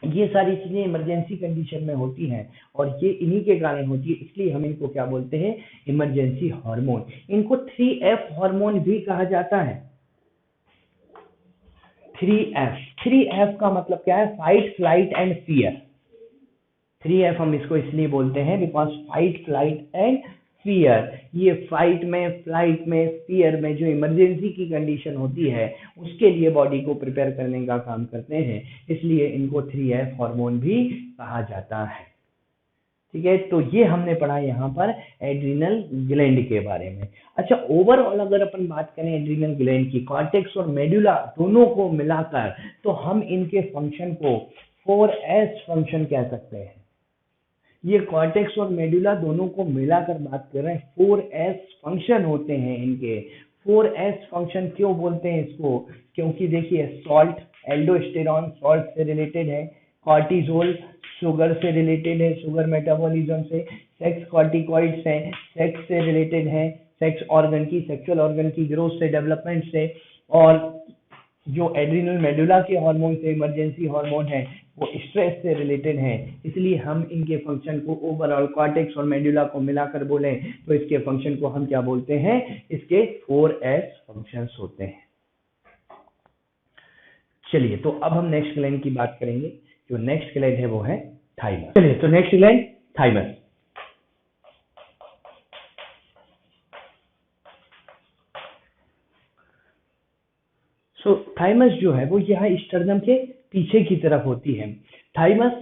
ये सारी चीजें इमरजेंसी कंडीशन में होती हैं और ये इन्हीं के कारण होती है, इसलिए हम इनको क्या बोलते हैं, इमरजेंसी हार्मोन। इनको 3F हार्मोन भी कहा जाता है। 3F का मतलब क्या है, fight, flight and fear. 3F हम इसको इसलिए बोलते हैं because fight, flight and fear. ये फाइट में, फ्लाइट में, फियर में जो इमरजेंसी की कंडीशन होती है उसके लिए बॉडी को प्रिपेयर करने का काम करते हैं, इसलिए इनको 3F हार्मोन भी कहा जाता है। ठीक है, तो ये हमने पढ़ा यहाँ पर एड्रिनल ग्लैंड के बारे में। अच्छा, ओवरऑल अगर अपन बात करें एड्रिनल ग्लैंड की, कॉर्टेक्स और मेडुला दोनों को मिलाकर, तो हम इनके फंक्शन को 4S फंक्शन कह सकते हैं। ये कॉर्टेक्स और मेडुला दोनों को मिलाकर बात कर रहे हैं, 4S फंक्शन होते हैं इनके। 4S फंक्शन क्यों बोलते हैं इसको, क्योंकि देखिए सॉल्ट, एल्डोस्टेरॉन सॉल्ट से रिलेटेड है, कॉर्टिजोल शुगर से रिलेटेड है, शुगर मेटाबॉलिज्म से, सेक्स कॉर्टिकॉइड्स हैं, सेक्स से रिलेटेड है, सेक्स ऑर्गन की, सेक्सुअल ऑर्गन की ग्रोथ से, डेवलपमेंट से, और जो एड्रिनल मेडुला के हार्मोन से, इमरजेंसी हार्मोन है, वो स्ट्रेस से रिलेटेड हैं। इसलिए हम इनके फंक्शन को ओवरऑल कॉर्टेक्स और मेडुला को मिलाकर बोलें तो इसके फंक्शन को हम क्या बोलते हैं, इसके 4S फंक्शंस होते हैं। चलिए, तो अब हम नेक्स्ट ग्लैंड की बात करेंगे। जो नेक्स्ट ग्लैंड है वो है थाइमस। चलिए, तो नेक्स्ट ग्लैंड थाइमस। थाइमस जो है वो यहाँ स्टर्नम के पीछे की तरफ होती है। थाइमस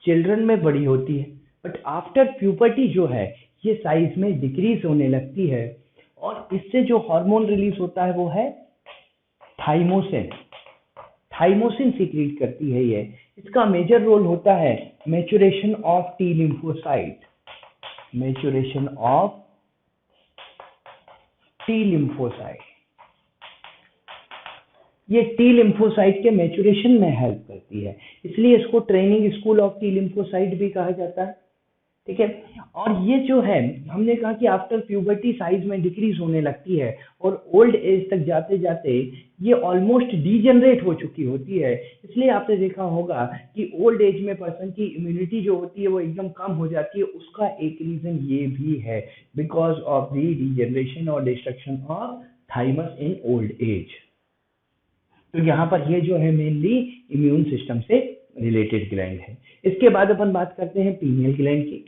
चिल्ड्रन में बड़ी होती है, बट आफ्टर प्यूबर्टी जो है ये साइज में डिक्रीज होने लगती है, और इससे जो हार्मोन रिलीज होता है वो है थाइमोसिन। थाइमोसिन सीक्रेट करती है ये। इसका मेजर रोल होता है maturation of T lymphocyte, maturation of T lymphocyte. ये टी लिम्फोसाइट के मैच्योरेशन में हेल्प करती है, इसलिए इसको training school of T lymphocyte भी कहा जाता है। ठीक है। और ये जो है हमने कहा कि आफ्टर प्यूबर्टी साइज में डिक्रीज होने लगती है और ओल्ड एज तक जाते जाते ये ऑलमोस्ट डीजनरेट हो चुकी होती है। इसलिए आपने देखा होगा कि ओल्ड एज में पर्सन की इम्यूनिटी जो होती है वो एकदम कम हो जाती है। उसका एक रीजन ये भी है, बिकॉज ऑफ द डीजनरेशन और destruction of thymus in old age. तो यहाँ पर ये जो है मेनली इम्यून सिस्टम से रिलेटेड ग्लैंड है। इसके बाद अपन बात करते हैं पीनियल ग्लैंड की।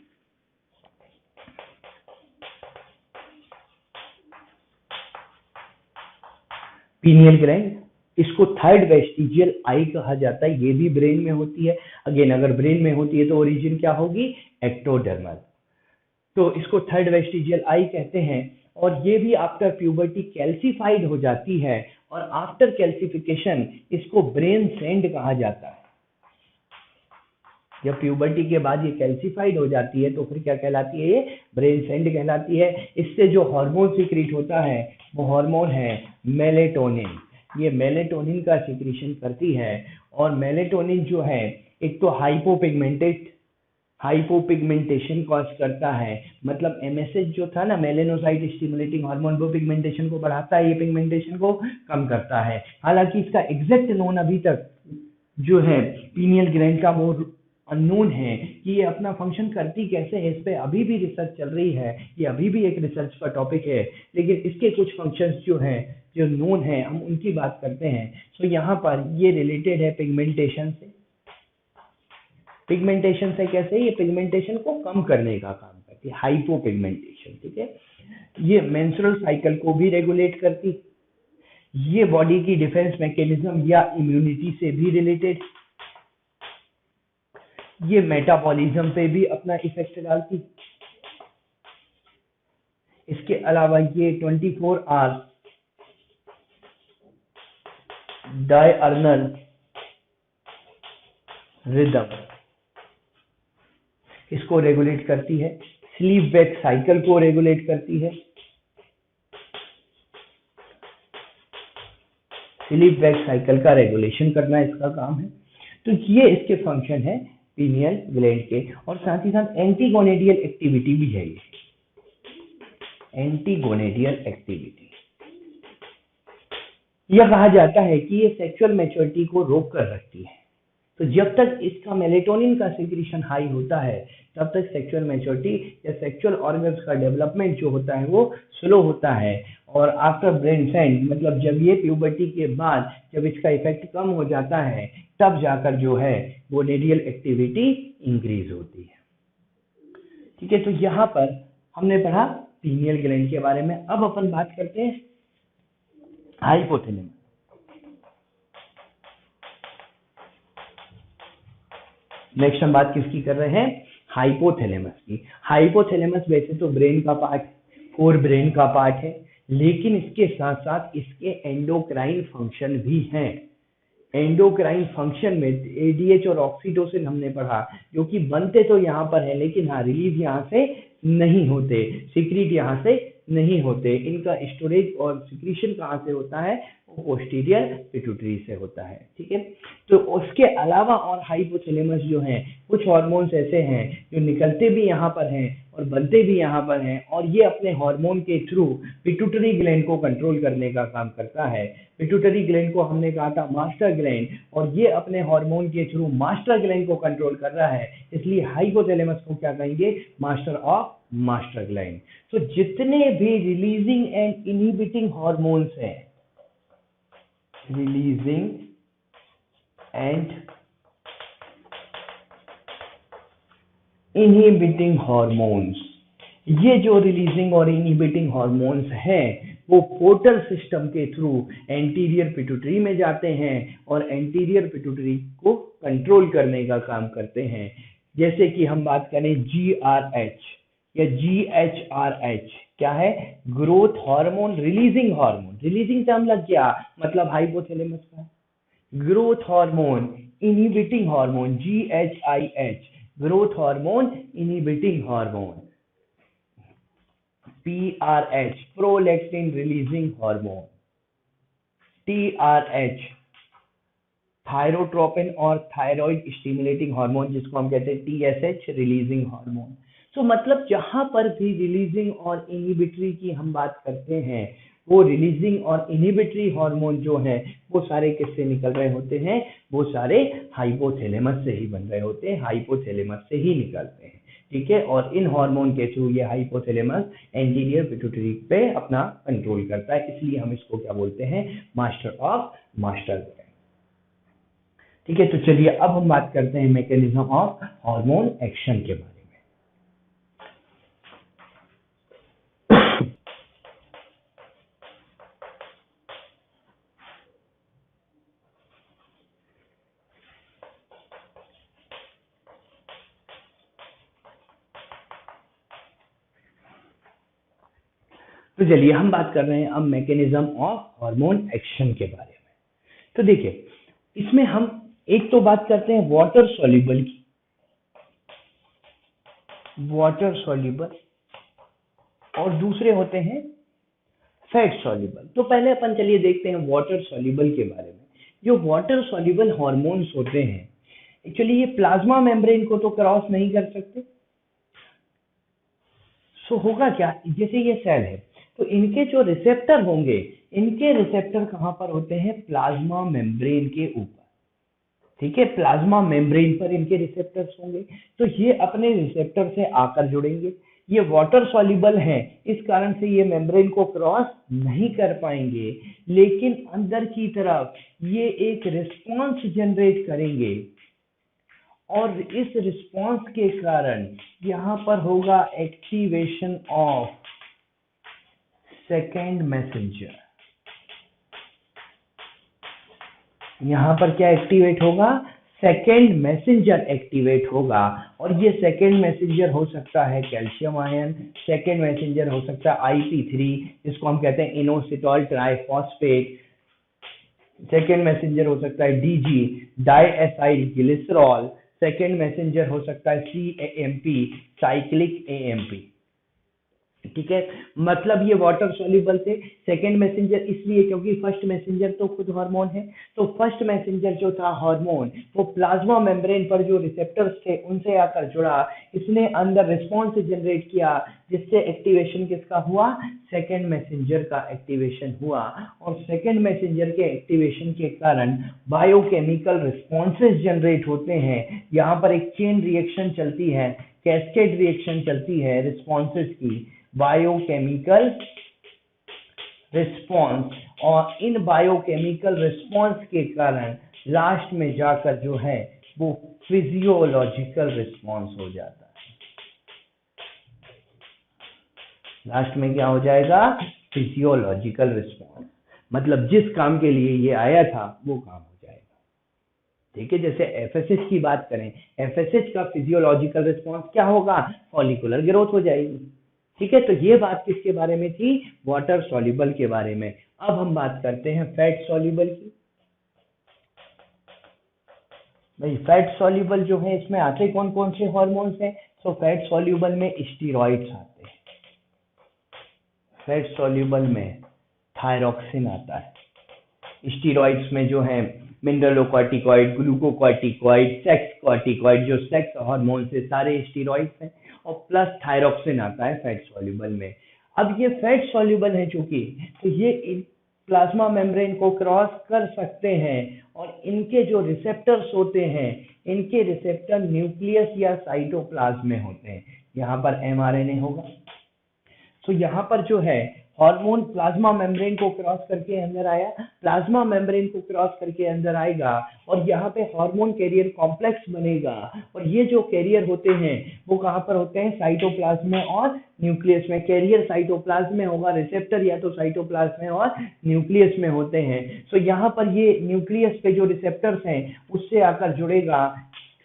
पीनियल ग्लैंड, इसको थर्ड वेस्टिजियल आई कहा जाता है। ये भी ब्रेन में होती है। अगेन अगर ब्रेन में होती है तो ओरिजिन क्या होगी, एक्टोडर्मल। तो इसको थर्ड वेस्टिजियल आई कहते हैं। और ये भी आफ्टर प्यूबर्टी कैल्सिफाइड हो जाती है और आफ्टर कैल्सिफिकेशन इसको ब्रेन सेंड कहा जाता है। जब प्यूबर्टी के बाद ये कैल्सिफाइड हो जाती है तो फिर क्या कहलाती है, ये ब्रेन सेंड कहलाती है। इससे जो हार्मोन सीक्रेट होता है वो हार्मोन है मेलेटोनिन। ये मेलेटोनिन का सीक्रेशन करती है। और मेलेटोनिन जो है एक तो हाइपोपिगमेंटेशन कॉज करता है। मतलब एमएसएच जो था ना, मेलेनोसाइट स्टिमुलेटिंग हार्मोन, वो पिगमेंटेशन को बढ़ाता है, ये पिगमेंटेशन को कम करता है। हालांकि इसका एग्जैक्ट नोन अभी तक जो है पीनियल ग्लैंड का वो अननोन है कि ये अपना फंक्शन करती कैसे है। इस पे अभी भी रिसर्च चल रही है, ये अभी भी एक रिसर्च का टॉपिक है। लेकिन इसके कुछ फंक्शंस जो हैं जो नोन है हम उनकी बात करते हैं। तो यहाँ पर ये रिलेटेड है पिगमेंटेशन से। पिगमेंटेशन से कैसे, ये पिगमेंटेशन को कम करने का काम करती है, हाइपोपिगमेंटेशन। ठीक है। ये मेंस्ट्रुअल साइकिल को भी रेगुलेट करती। ये बॉडी की डिफेंस मैकेनिज्म या इम्यूनिटी से भी रिलेटेड। ये मेटाबॉलिज्म पे भी अपना इफेक्ट डालती। इसके अलावा ये 24 आवर्स डायअर्नल रिदम इसको रेगुलेट करती है। स्लीप वेक साइकिल को रेगुलेट करती है। स्लीप वेक साइकिल का रेगुलेशन करना इसका काम है। तो ये इसके फंक्शन है पीनियल ग्लैंड के। और साथ ही साथ एंटीगोनेडियल एक्टिविटी भी है। ये एंटीगोनेडियल एक्टिविटी, यह कहा जाता है कि ये सेक्सुअल मैच्योरिटी को रोक कर रखती है। तो जब तक इसका मेलेटोनिन का सिक्रीशन हाई होता है तब तक सेक्सुअल मैच्योरिटी या सेक्सुअल ऑर्गन्स का डेवलपमेंट जो होता है वो स्लो होता है। और आफ्टर ब्रेन सेंड, मतलब जब ये प्यूबर्टी के बाद जब इसका इफेक्ट कम हो जाता है तब जाकर जो है गोनेडियल एक्टिविटी इंक्रीज होती है। ठीक है। तो यहाँ पर हमने पढ़ा पीनियल ग्लैंड के बारे में। अब अपन बात करते हैं हाइपोथैलेमस। नेक्स्ट हम बात किसकी कर रहे हैं, हाइपोथैलेमस की। हाइपोथैलेमस वैसे तो ब्रेन का पार्ट, कोर ब्रेन का पार्ट है, लेकिन इसके साथ साथ इसके एंडोक्राइन फंक्शन भी हैं। एंडोक्राइन फंक्शन में एडीएच और ऑक्सीटोसिन हमने पढ़ा, जो कि बनते तो यहाँ पर है लेकिन हाँ रिलीज यहाँ से नहीं होते, सिक्रीट यहाँ से नहीं होते। इनका स्टोरेज और सिक्रीशन कहाँ से होता है, वो पोस्टीरियर पिट्यूटरी से होता है। ठीक है। तो उसके अलावा और हाइपोथैलेमस जो है कुछ हार्मोन्स ऐसे हैं जो निकलते भी यहाँ पर हैं और बनते भी यहाँ पर हैं। और ये अपने हार्मोन के थ्रू पिट्यूटरी ग्लैंड को कंट्रोल करने का काम करता है। पिट्यूटरी ग्लैंड को हमने कहा था मास्टर ग्लैंड, और ये अपने हार्मोन के थ्रू मास्टर ग्लैंड को कंट्रोल कर रहा है। इसलिए हाइपोथैलेमस को क्या कहेंगे, मास्टर ऑफ मास्टर ग्लैंड। तो जितने भी रिलीजिंग एंड इनहिबिटिंग हार्मोन्स हैं, रिलीजिंग एंड इनहिबिटिंग हार्मोन्स, ये जो रिलीजिंग और इनहिबिटिंग हार्मोन्स हैं वो पोर्टल सिस्टम के थ्रू एंटीरियर पिट्यूटरी में जाते हैं और एंटीरियर पिट्यूटरी को कंट्रोल करने का काम करते हैं। जैसे कि हम बात करें जीआरएच या जीएचआरएच, क्या है, growth hormone releasing hormone. Releasing term लग गया, मतलब हाइपोथैलेमस का। Growth hormone inhibiting hormone GHIH, growth hormone inhibiting hormone. PRH, prolactin releasing hormone. TRH, thyrotropin और थायराइड स्टिमुलेटिंग हार्मोन, जिसको हम कहते हैं TSH रिलीजिंग हार्मोन। सो मतलब जहां पर भी रिलीजिंग और इनहिबिटरी की हम बात करते हैं, वो रिलीजिंग और इनहिबिटरी हार्मोन जो है वो सारे किससे निकल रहे होते हैं, वो सारे हाइपोथैलेमस से ही बन रहे होते हैं, हाइपोथैलेमस से ही निकलते हैं। ठीक है, और इन हार्मोन के थ्रू ये हाइपोथैलेमस एंटीरियर पिट्यूटरी पे अपना कंट्रोल करता है, इसलिए हम इसको क्या बोलते हैं, मास्टर ऑफ मास्टर ग्लैंड। ठीक है, तो चलिए अब हम बात करते हैं मैकेनिज्म ऑफ हार्मोन एक्शन के बारे में। तो चलिए हम बात कर रहे हैं अब मैकेनिज्म ऑफ हार्मोन एक्शन के बारे में। तो देखिए, इसमें हम एक तो बात करते हैं वाटर सॉल्युबल की, वाटर सॉल्युबल, और दूसरे होते हैं फैट सॉल्युबल। तो पहले अपन चलिए देखते हैं वाटर सॉल्युबल के बारे में। जो वाटर सॉल्युबल हार्मोन्स होते हैं, एक्चुअली ये प्लाज्मा मेम्ब्रेन को तो क्रॉस नहीं कर सकते। सो होगा क्या, जैसे ये सेल है तो इनके जो रिसेप्टर होंगे, इनके रिसेप्टर कहाँ पर होते हैं, प्लाज्मा मेम्ब्रेन के ऊपर। ठीक है, प्लाज्मा मेम्ब्रेन पर इनके रिसेप्टर्स होंगे, तो ये अपने रिसेप्टर से आकर जुड़ेंगे। ये वाटर सॉल्युबल हैं, इस कारण से ये मेम्ब्रेन को क्रॉस नहीं कर पाएंगे, लेकिन अंदर की तरफ ये एक रिस्पॉन्स जनरेट करेंगे, और इस रिस्पॉन्स के कारण यहाँ पर होगा एक्टिवेशन ऑफ सेकेंड मैसेंजर। यहाँ पर क्या एक्टिवेट होगा, सेकेंड मैसेंजर एक्टिवेट होगा, और ये सेकेंड मैसेंजर हो सकता है कैल्शियम आयन, सेकेंड मैसेंजर हो सकता है IP3, जिसको हम कहते हैं इनोसिटॉल ट्राइफॉस्फेट, सेकेंड मैसेंजर हो सकता है DG diacyl glycerol, second messenger हो सकता है CAMP साइक्लिक AMP। ठीक है, मतलब ये वाटर सॉल्युबल थे। सेकेंड मैसेंजर इसलिए क्योंकि फर्स्ट मैसेंजर तो खुद हार्मोन है, तो फर्स्ट मैसेंजर जो था हार्मोन, वो प्लाज्मा मेम्ब्रेन पर जो रिसेप्टर्स थे उनसे आकर जुड़ा, इसने अंदर रिस्पॉन्स जनरेट किया, जिससे एक्टिवेशन किसका हुआ, सेकेंड मैसेंजर का एक्टिवेशन हुआ, और सेकेंड मैसेंजर के एक्टिवेशन के कारण बायोकेमिकल रिस्पॉन्सेज जनरेट होते हैं। यहाँ पर एक चेन रिएक्शन चलती है, कैस्केड रिएक्शन चलती है रिस्पॉन्सेज की, बायोकेमिकल रिस्पॉन्स, और इन बायोकेमिकल रिस्पॉन्स के कारण लास्ट में जाकर जो है वो फिजियोलॉजिकल रिस्पॉन्स हो जाता है। लास्ट में क्या हो जाएगा, फिजियोलॉजिकल रिस्पॉन्स, मतलब जिस काम के लिए ये आया था वो काम हो जाएगा। ठीक है, जैसे FSH की बात करें, FSH का फिजियोलॉजिकल रिस्पॉन्स क्या होगा, फॉलिकुलर ग्रोथ हो जाएगी। ठीक है, तो ये बात किसके बारे में थी, वाटर सॉल्युबल के बारे में। अब हम बात करते हैं फैट सॉल्युबल की। भाई फैट सॉल्युबल जो है, इसमें आते कौन कौन से हार्मोन्स हैं, तो फैट सॉल्युबल में स्टीरॉइड्स आते हैं, फैट सॉल्युबल में थायरॉक्सिन आता है, स्टीरॉइड्स में जो है मिनरलोकॉर्टिकॉइड, ग्लूकोकॉर्टिकॉइड, सेक्स कॉर्टिकॉइड, जो सेक्स हार्मोन से सारे स्टीरॉइड्स हैं, और प्लस थायरॉक्सिन आता है फैट सॉल्युबल में। अब ये फैट सॉल्युबल है चूंकि, तो ये प्लाज्मा मेम्ब्रेन को क्रॉस कर सकते हैं, और इनके जो रिसेप्टर्स होते हैं, इनके रिसेप्टर न्यूक्लियस या साइटोप्लाज्म में होते हैं। यहाँ पर mRNA होगा, तो यहाँ पर जो है हार्मोन प्लाज्मा मेम्ब्रेन को क्रॉस करके अंदर आया, प्लाज्मा मेम्ब्रेन को क्रॉस करके अंदर आएगा, और यहाँ पे हार्मोन कैरियर कॉम्प्लेक्स बनेगा, और ये जो कैरियर होते हैं वो कहाँ पर होते हैं, साइटोप्लाज्म में और न्यूक्लियस में। कैरियर साइटोप्लाज्म में होगा, रिसेप्टर या तो साइटोप्लाज्म में और न्यूक्लियस में होते हैं। तो यहाँ पर ये न्यूक्लियस पे जो रिसेप्टर्स हैं उससे आकर जुड़ेगा,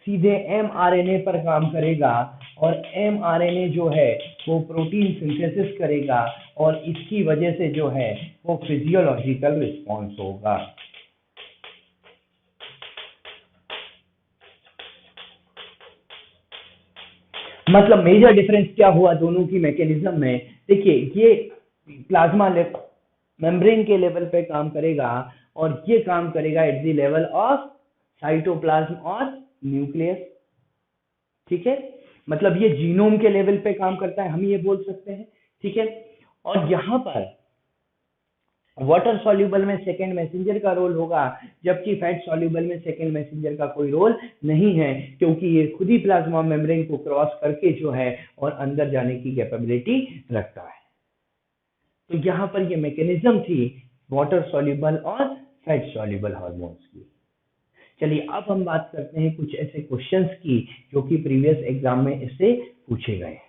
सीधे mRNA पर काम करेगा, और mRNA जो है वो प्रोटीन सिंथेसिस करेगा, और इसकी वजह से जो है वो फिजियोलॉजिकल रिस्पॉन्स होगा। मतलब मेजर डिफरेंस क्या हुआ दोनों की मैकेनिज्म में, देखिए ये प्लाज्मा मेम्ब्रेन के लेवल पे काम करेगा, और ये काम करेगा at the level of cytoplasm और न्यूक्लियस। ठीक है, मतलब ये जीनोम के लेवल पे काम करता है, हम ये बोल सकते हैं, ठीक है। और यहाँ पर वाटर सॉल्यूबल में सेकेंड मैसेंजर का रोल होगा, जबकि फैट सॉल्यूबल में सेकेंड मैसेंजर का कोई रोल नहीं है, क्योंकि ये खुद ही प्लाज्मा मेम्ब्रेन को क्रॉस करके जो है और अंदर जाने की कैपेबिलिटी रखता है। तो यहाँ पर ये मैकेनिज्म थी वाटर सॉल्यूबल और फैट सॉल्यूबल हार्मोन्स की। चलिए अब हम बात करते हैं कुछ ऐसे क्वेश्चंस की जो कि प्रीवियस एग्जाम में इससे पूछे गए हैं।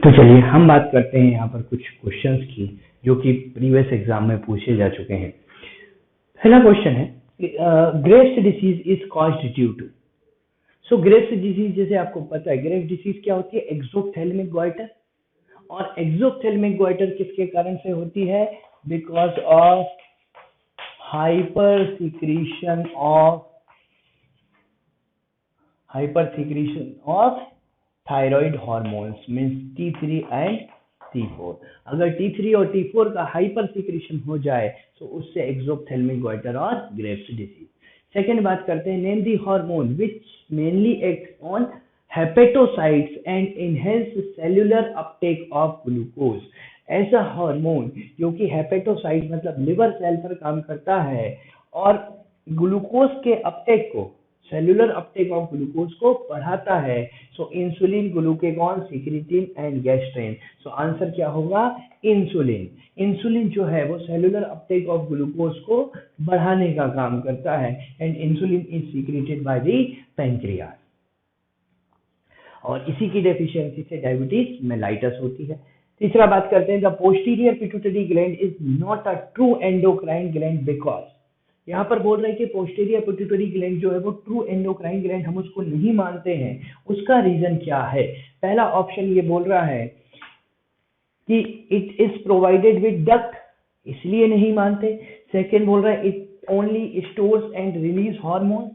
तो चलिए हम बात करते हैं यहाँ पर कुछ क्वेश्चंस की जो कि प्रीवियस एग्जाम में पूछे जा चुके हैं। पहला क्वेश्चन है Graves disease is caused due to. So Graves disease जैसे आपको पता है, ग्रेव्स डिसीज क्या होती है? Exophthalmic goitre. और एक्सोप्थेल्मिक गॉइटर किसके कारण से होती है? Because of hyper secretion of thyroid hormones means T3 and T4। अगर T3 और T4 का हाइपर सिक्रीशन हो जाए तो उससे एक्सोप्थेल्मिक गॉइटर और ग्रेव्स डिसीज। सेकेंड बात करते हैं, name the hormone which mainly act on hepatocytes and enhance cellular Uptake of glucose. ऐसा हार्मोन जो कि हेपेटोसाइट मतलब लिवर सेल पर काम करता है और ग्लूकोज के अपटेक को, सेल्यूलर अपटेक ऑफ ग्लूकोज को बढ़ाता है। So insulin, glucagon, secretin and gastrin. So answer क्या होगा? इंसुलिन। इंसुलिन जो है वो सेल्यूलर अपटेक ऑफ ग्लूकोज को बढ़ाने का काम करता है and insulin is secreted by the pancreas. और इसी की डेफिशिएंसी से डायबिटीज मेलाइटस होती है। तीसरा बात करते हैं, the posterior pituitary gland is not a true endocrine gland because. यहाँ पर बोल रहे हैं कि पोस्टीरियर पिट्यूटरी ग्लैंड जो है वो ट्रू एंडोक्राइन ग्लैंड हम उसको नहीं मानते हैं। उसका रीजन क्या है? पहला ऑप्शन ये बोल रहा है कि it is provided with duct, इसलिए नहीं मानते। सेकेंड बोल रहा है it only stores and release hormone.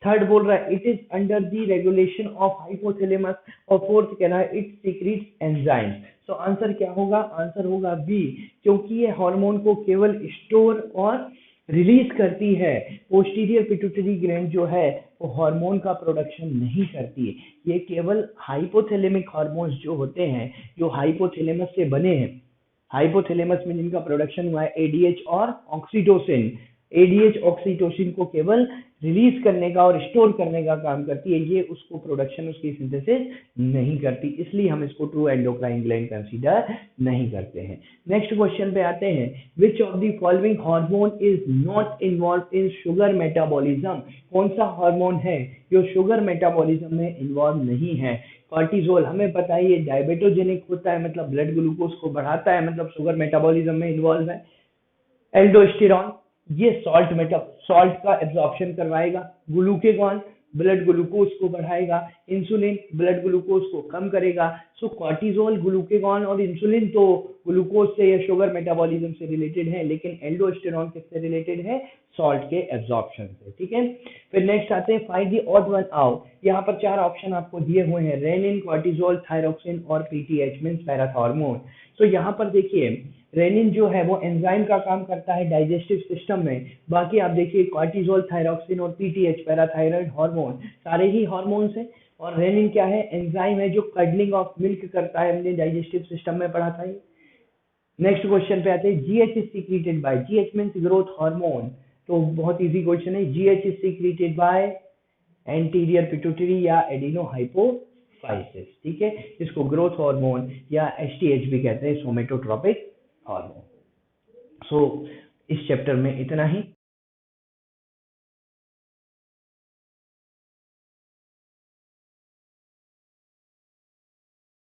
Third बोल रहा है it is under the regulation of hypothalamus. और फोर्थ कह रहा है it secrets enzymes. So answer क्या होगा? आंसर होगा बी, क्योंकि ये हार्मोन को केवल स्टोर और रिलीज करती है। पोस्टीरियर पिट्यूटरी ग्लैंड जो है वो हार्मोन का प्रोडक्शन नहीं करती है, ये केवल हाइपोथैलेमिक हार्मोन्स जो होते हैं जो हाइपोथैलेमस से बने हैं, हाइपोथैलेमस में जिनका प्रोडक्शन हुआ है एडीएच और ऑक्सीटोसिन, एडीएच ऑक्सीटोसिन को केवल रिलीज करने का और स्टोर करने का काम करती है, ये उसको प्रोडक्शन, उसकी सिंथेसिस नहीं करती, इसलिए हम इसको ट्रू एंडोक्राइन ग्लैंड कंसीडर नहीं करते हैं। नेक्स्ट क्वेश्चन पे आते हैं, which of the following hormone is not involve in sugar metabolism. कौन सा हार्मोन है जो शुगर मेटाबॉलिज्म में इन्वॉल्व नहीं है? कॉर्टिजोल, हमें पता है ये डायबिटोजेनिक होता है, मतलब ब्लड ग्लूकोज को बढ़ाता है, मतलब शुगर मेटाबॉलिज्म में इन्वॉल्व है। एल्डोस्टेरॉन, ये सॉल्ट का एब्जॉर्प्शन करवाएगा। ग्लूकेगॉन, ब्लड ग्लूकोज को बढ़ाएगा। इंसुलिन, ब्लड ग्लूकोज को कम करेगा। सो कॉर्टिजोल, ग्लूकेगॉन और इंसुलिन तो ग्लूकोज से या शुगर मेटाबॉलिज्म से रिलेटेड है, लेकिन एल्डोस्टेरॉन किससे रिलेटेड है? सॉल्ट के एब्जॉर्प्शन से। ठीक है, फिर नेक्स्ट आते हैं, find the odd one out. यहाँ पर चार ऑप्शन आपको दिए हुए हैं, रेनिन, कॉर्टिजोल, थायरोक्सिन और पीटीएच मींस पैराथॉर्मोन। तो यहाँ पर देखिए रेनिन जो है वो एंजाइम का काम करता है डाइजेस्टिव सिस्टम में। बाकी आप देखिए कॉर्टिजोल, थायरोक्सिन और पीटीएच पैराथायराइड हार्मोन, सारे ही हार्मोन्स हैं। और रेनिन क्या है? एंजाइम है जो कडलिंग ऑफ मिल्क करता है, हमने डाइजेस्टिव सिस्टम में पढ़ा था। नेक्स्ट क्वेश्चन पे आते हैं, GH is secreted by, GH means growth hormone. तो बहुत इजी क्वेश्चन है, GH is secreted by anterior pituitary या एडिनो हाइपोफाइसिस। ठीक है, इसको ग्रोथ हार्मोन या एसटीएच भी कहते हैं, सोमेटोट्रोपिक हार्मोन। सो इस चैप्टर में इतना ही।